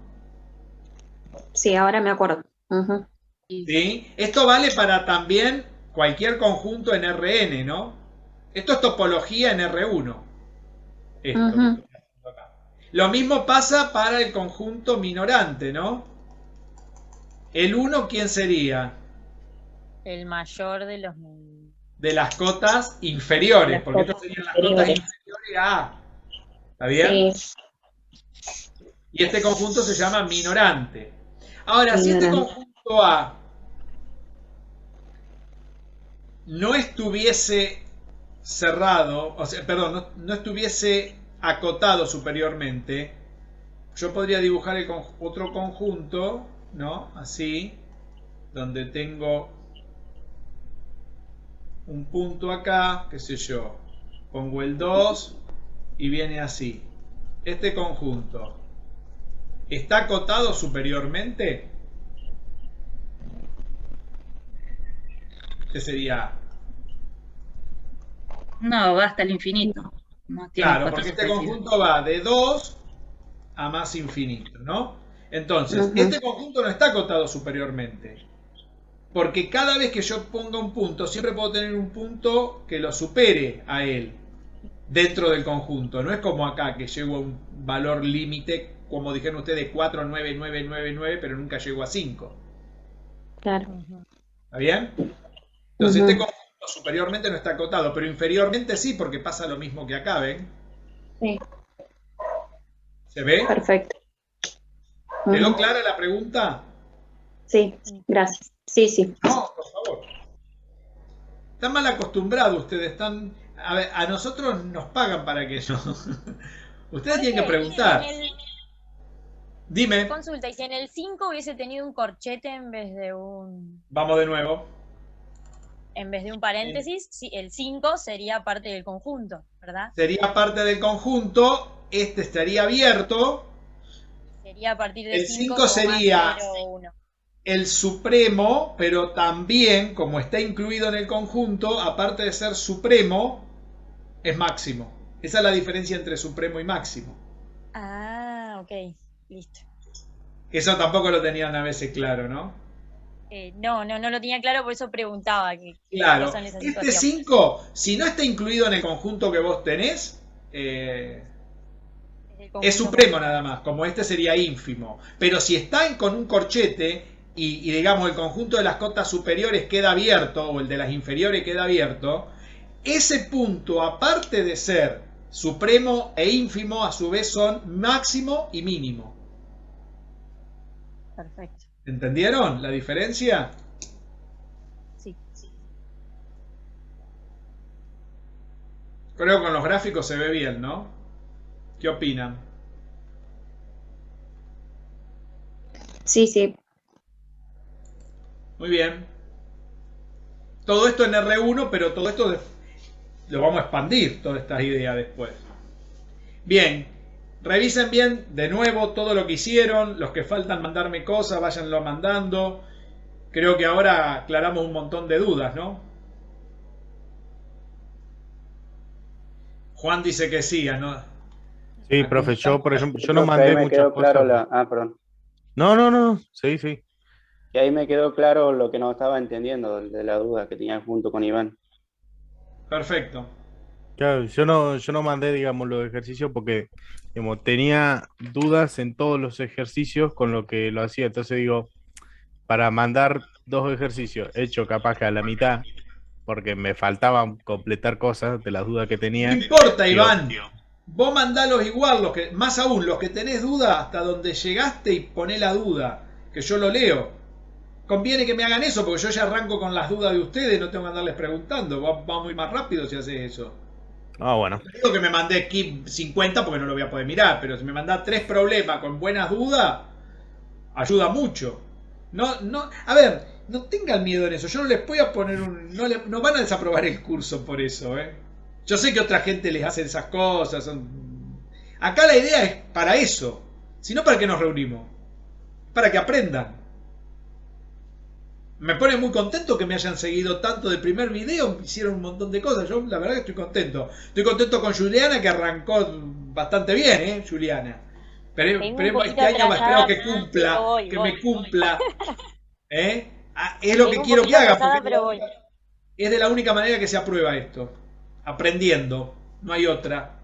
Sí, ahora me acuerdo. Ujú. ¿Sí? Esto vale para también cualquier conjunto en Rn, ¿no? Esto es topología en R1. Esto. Ujú. Lo mismo pasa para el conjunto minorante, ¿no? El 1, ¿quién sería? El mayor de los... De las cotas inferiores, Las porque cotas estas serían las cotas inferiores. inferiores a A. ¿Está bien? Sí. Y este conjunto se llama minorante. Ahora, si este Minorante. conjunto A no estuviese cerrado, o sea, perdón, no estuviese acotado superiormente, yo podría dibujar otro conjunto, ¿no? Así, donde tengo un punto acá, qué sé yo, pongo el 2 y viene así. Este conjunto, ¿está acotado superiormente? Este sería... No, va hasta el infinito. No tiene Claro, cotas porque este superiores. conjunto va de 2 a más infinito, ¿no? Entonces, Ujú. este conjunto no está acotado superiormente. Porque cada vez que yo ponga un punto, siempre puedo tener un punto que lo supere a él dentro del conjunto. No es como acá, que llego a un valor límite, como dijeron ustedes, 4, 9, 9, 9, 9, pero nunca llego a 5. Claro. ¿Está bien? Entonces, Ujú. este conjunto superiormente no está acotado, pero inferiormente sí, porque pasa lo mismo que acá, ¿ven? Sí, ¿Se ve? perfecto. ¿Quedó Ujú. clara la pregunta? Sí, gracias. Sí, sí. No, por favor. Están mal acostumbrados ustedes, A ver, a nosotros nos pagan para que eso. Ustedes tienen que preguntar. Dime. Consulta, y si en el 5 hubiese tenido un corchete en vez de Vamos de nuevo. En vez de un paréntesis, sí, el 5 sería parte del conjunto, ¿verdad? Sería parte del conjunto, este estaría abierto. Sería a partir del el 5 sería 0, el supremo, pero también, como está incluido en el conjunto, aparte de ser supremo, es máximo. Esa es la diferencia entre supremo y máximo. Ah, ok, listo. Eso tampoco lo tenían a veces claro, ¿no? No lo tenía claro, por eso preguntaba. Claro, ¿qué pasa en esa este situación? 5, si no está incluido en el conjunto que vos tenés, es supremo nada más, como este sería ínfimo. Pero si está con un corchete y digamos el conjunto de las cotas superiores queda abierto o el de las inferiores queda abierto, ese punto, aparte de ser supremo e ínfimo, a su vez son máximo y mínimo. Perfecto. ¿Entendieron la diferencia? Sí. Creo que con los gráficos se ve bien, ¿no? ¿Qué opinan? Sí, sí. Muy bien. Todo esto en R1, pero todo esto lo vamos a expandir, todas estas ideas después. Bien. Revisen bien de nuevo todo lo que hicieron. Los que faltan mandarme cosas, váyanlo mandando. Creo que ahora aclaramos un montón de dudas, ¿no? Juan dice que sí, ¿no? Sí, profe, yo por ejemplo, yo no mandé muchas cosas. Perdón. No, sí. Y ahí me quedó claro lo que no estaba entendiendo de la duda que tenía junto con Iván. Perfecto. Claro, yo no mandé, digamos, los ejercicios porque, digamos, tenía dudas en todos los ejercicios con lo que lo hacía. Entonces digo, para mandar 2 ejercicios, hecho capaz que a la mitad, porque me faltaban completar cosas de las dudas que tenía. No importa, Iván. Vos mandalos igual, más aún, los que tenés duda hasta donde llegaste y poné la duda, que yo lo leo. Conviene que me hagan eso, porque yo ya arranco con las dudas de ustedes, no tengo que andarles preguntando. Va muy más rápido si haces eso. Ah, bueno. No digo que me mandé aquí 50 porque no lo voy a poder mirar, pero si me mandás 3 problemas con buenas dudas, ayuda mucho. A ver, no tengan miedo en eso. Yo no les voy a poner no van a desaprobar el curso por eso, ¿eh? Yo sé que otra gente les hace esas cosas. Acá la idea es para eso. Si no, ¿para qué nos reunimos? Para que aprendan. Me pone muy contento que me hayan seguido tanto del primer video, hicieron un montón de cosas, yo la verdad que estoy contento. Estoy contento con Juliana, que arrancó bastante bien, Juliana. Pero este año espero que cumpla, me cumpla. Es lo que quiero que haga, porque es de la única manera que se aprueba esto. Aprendiendo, no hay otra.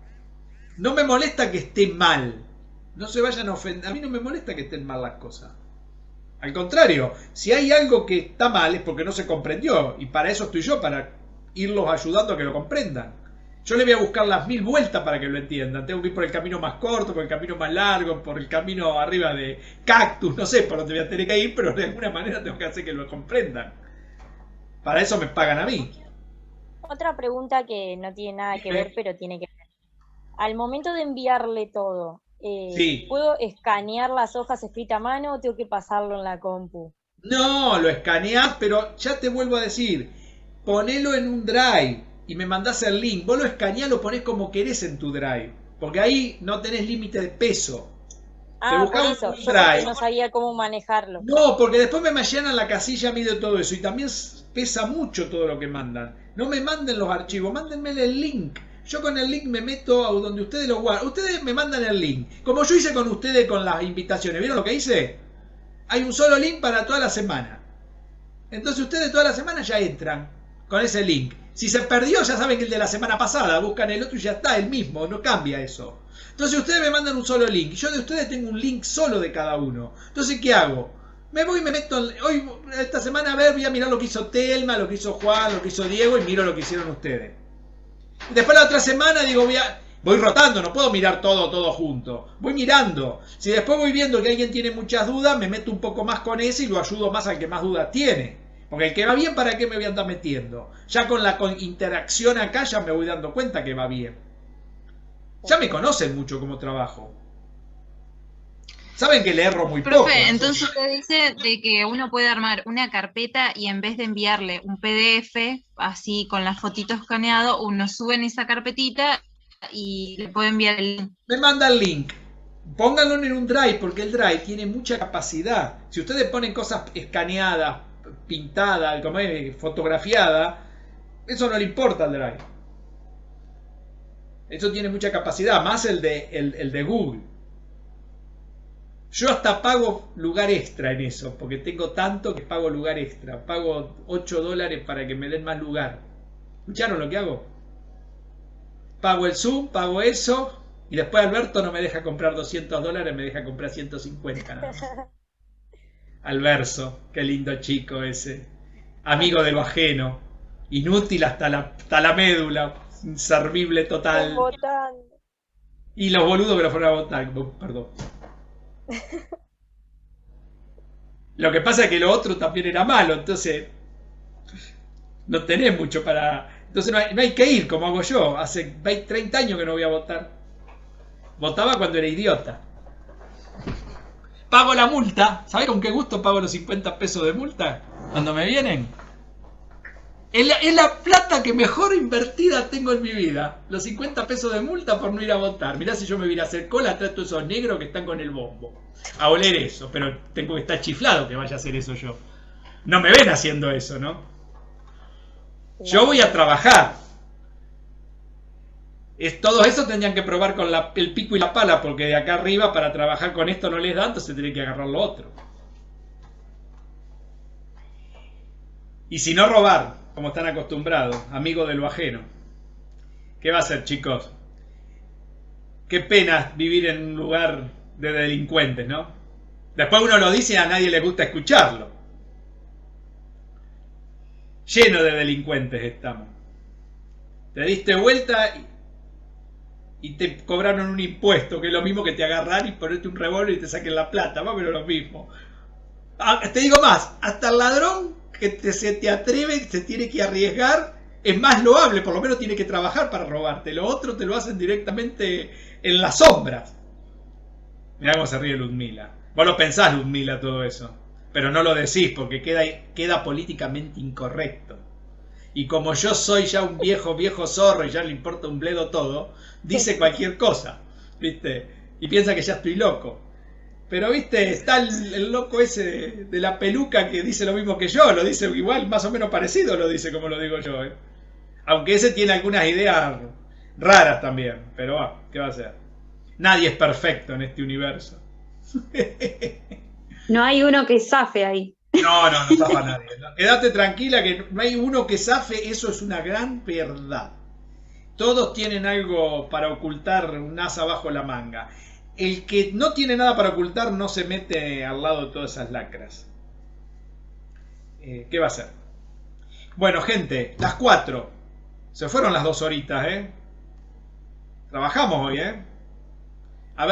No me molesta que esté mal, no se vayan a ofender, a mí no me molesta que estén mal las cosas. Al contrario, si hay algo que está mal es porque no se comprendió. Y para eso estoy yo, para irlos ayudando a que lo comprendan. Yo le voy a buscar las 1000 vueltas para que lo entiendan. Tengo que ir por el camino más corto, por el camino más largo, por el camino arriba de cactus. No sé por dónde voy a tener que ir, pero de alguna manera tengo que hacer que lo comprendan. Para eso me pagan a mí. Otra pregunta que no tiene nada que ver, pero tiene que ver. Al momento de enviarle todo, sí. ¿puedo escanear las hojas escritas a mano o tengo que pasarlo en la compu? No, lo escaneás, pero ya te vuelvo a decir, ponelo en un drive y me mandás el link. Vos lo escaneás, lo ponés como querés en tu drive, porque ahí no tenés límite de peso. Ah, por eso, yo porque no sabía cómo manejarlo. No, porque después me llenan la casilla a mí de todo eso y también pesa mucho todo lo que mandan. No me manden los archivos, mándenme el link. Yo con el link me meto a donde ustedes lo guardan. Ustedes me mandan el link. Como yo hice con ustedes con las invitaciones. ¿Vieron lo que hice? Hay un solo link para toda la semana. Entonces ustedes toda la semana ya entran con ese link. Si se perdió, ya saben que el de la semana pasada. Buscan el otro y ya está, el mismo. No cambia eso. Entonces ustedes me mandan un solo link. Y yo de ustedes tengo un link solo de cada uno. Entonces, ¿qué hago? Me voy y me meto. Hoy, esta semana, a ver, voy a mirar lo que hizo Telma, lo que hizo Juan, lo que hizo Diego y miro lo que hicieron ustedes. Después la otra semana digo, voy rotando, no puedo mirar todo junto. Voy mirando. Si después voy viendo que alguien tiene muchas dudas, me meto un poco más con ese y lo ayudo más al que más dudas tiene. Porque el que va bien, ¿para qué me voy a andar metiendo? Ya con la interacción acá ya me voy dando cuenta que va bien. Ya me conocen mucho cómo trabajo. Saben que le erro muy poco. Profe, entonces usted dice de que uno puede armar una carpeta y en vez de enviarle un PDF, así con la fotito escaneado, uno sube en esa carpetita y le puede enviar el link. Me manda el link. Pónganlo en un Drive, porque el Drive tiene mucha capacidad. Si ustedes ponen cosas escaneadas, pintadas, como es, fotografiadas, eso no le importa al Drive. Eso tiene mucha capacidad, más el de Google. Yo hasta pago lugar extra en eso, porque tengo tanto que pago lugar extra. Pago $8 para que me den más lugar. ¿Escucharon lo que hago? Pago el Zoom, pago eso, y después Alberto no me deja comprar $200, me deja comprar 150 nada más. Alverso, qué lindo chico ese. Amigo de lo ajeno. Inútil hasta la médula. Inservible total. Y los boludos que lo fueron a votar. Perdón. Lo que pasa es que lo otro también era malo. Entonces no tenés mucho para... Entonces no hay que ir como hago yo. Hace 30 años que no voy a votar. Votaba cuando era idiota. Pago la multa. ¿Sabés con qué gusto pago los 50 pesos de multa? Cuando me vienen. Es la plata que mejor invertida tengo en mi vida. Los 50 pesos de multa por no ir a votar. Mirá si yo me voy a ir a hacer cola atrás de todos esos negros que están con el bombo. A oler eso. Pero tengo que estar chiflado que vaya a hacer eso yo. No me ven haciendo eso, ¿no? Yo voy a trabajar. Todo eso tendrían que probar con el pico y la pala, porque de acá arriba para trabajar con esto no les da, entonces tienen que agarrar lo otro. Y si no, robar, como están acostumbrados, amigo de lo ajeno. ¿Qué va a hacer, chicos? Qué pena vivir en un lugar de delincuentes, ¿no? Después uno lo dice y a nadie le gusta escucharlo. Lleno de delincuentes estamos. Te diste vuelta y te cobraron un impuesto, que es lo mismo que te agarrar y ponerte un revólver y te saquen la plata, más o menos lo mismo. Te digo más, hasta el ladrón que se te atreve, se tiene que arriesgar, es más loable, por lo menos tiene que trabajar para robarte. Lo otro te lo hacen directamente en las sombras. Mirá cómo se ríe Ludmila. Vos lo pensás, Ludmila, todo eso, pero no lo decís porque queda políticamente incorrecto. Y como yo soy ya un viejo zorro y ya le importa un bledo todo, dice cualquier cosa, ¿viste? Y piensa que ya estoy loco. Pero, ¿viste? Está el loco ese de la peluca que dice lo mismo que yo, lo dice igual, más o menos parecido lo dice como lo digo yo, ¿eh? Aunque ese tiene algunas ideas raras también, pero ¿qué va a hacer? Nadie es perfecto en este universo. No hay uno que zafe ahí. No zafa nadie. Quédate tranquila que no hay uno que zafe, eso es una gran verdad. Todos tienen algo para ocultar, un asa bajo la manga. El que no tiene nada para ocultar no se mete al lado de todas esas lacras. ¿Qué va a hacer? Bueno, gente, las 4. Se fueron las 2 horitas, ¿eh? Trabajamos hoy, ¿eh?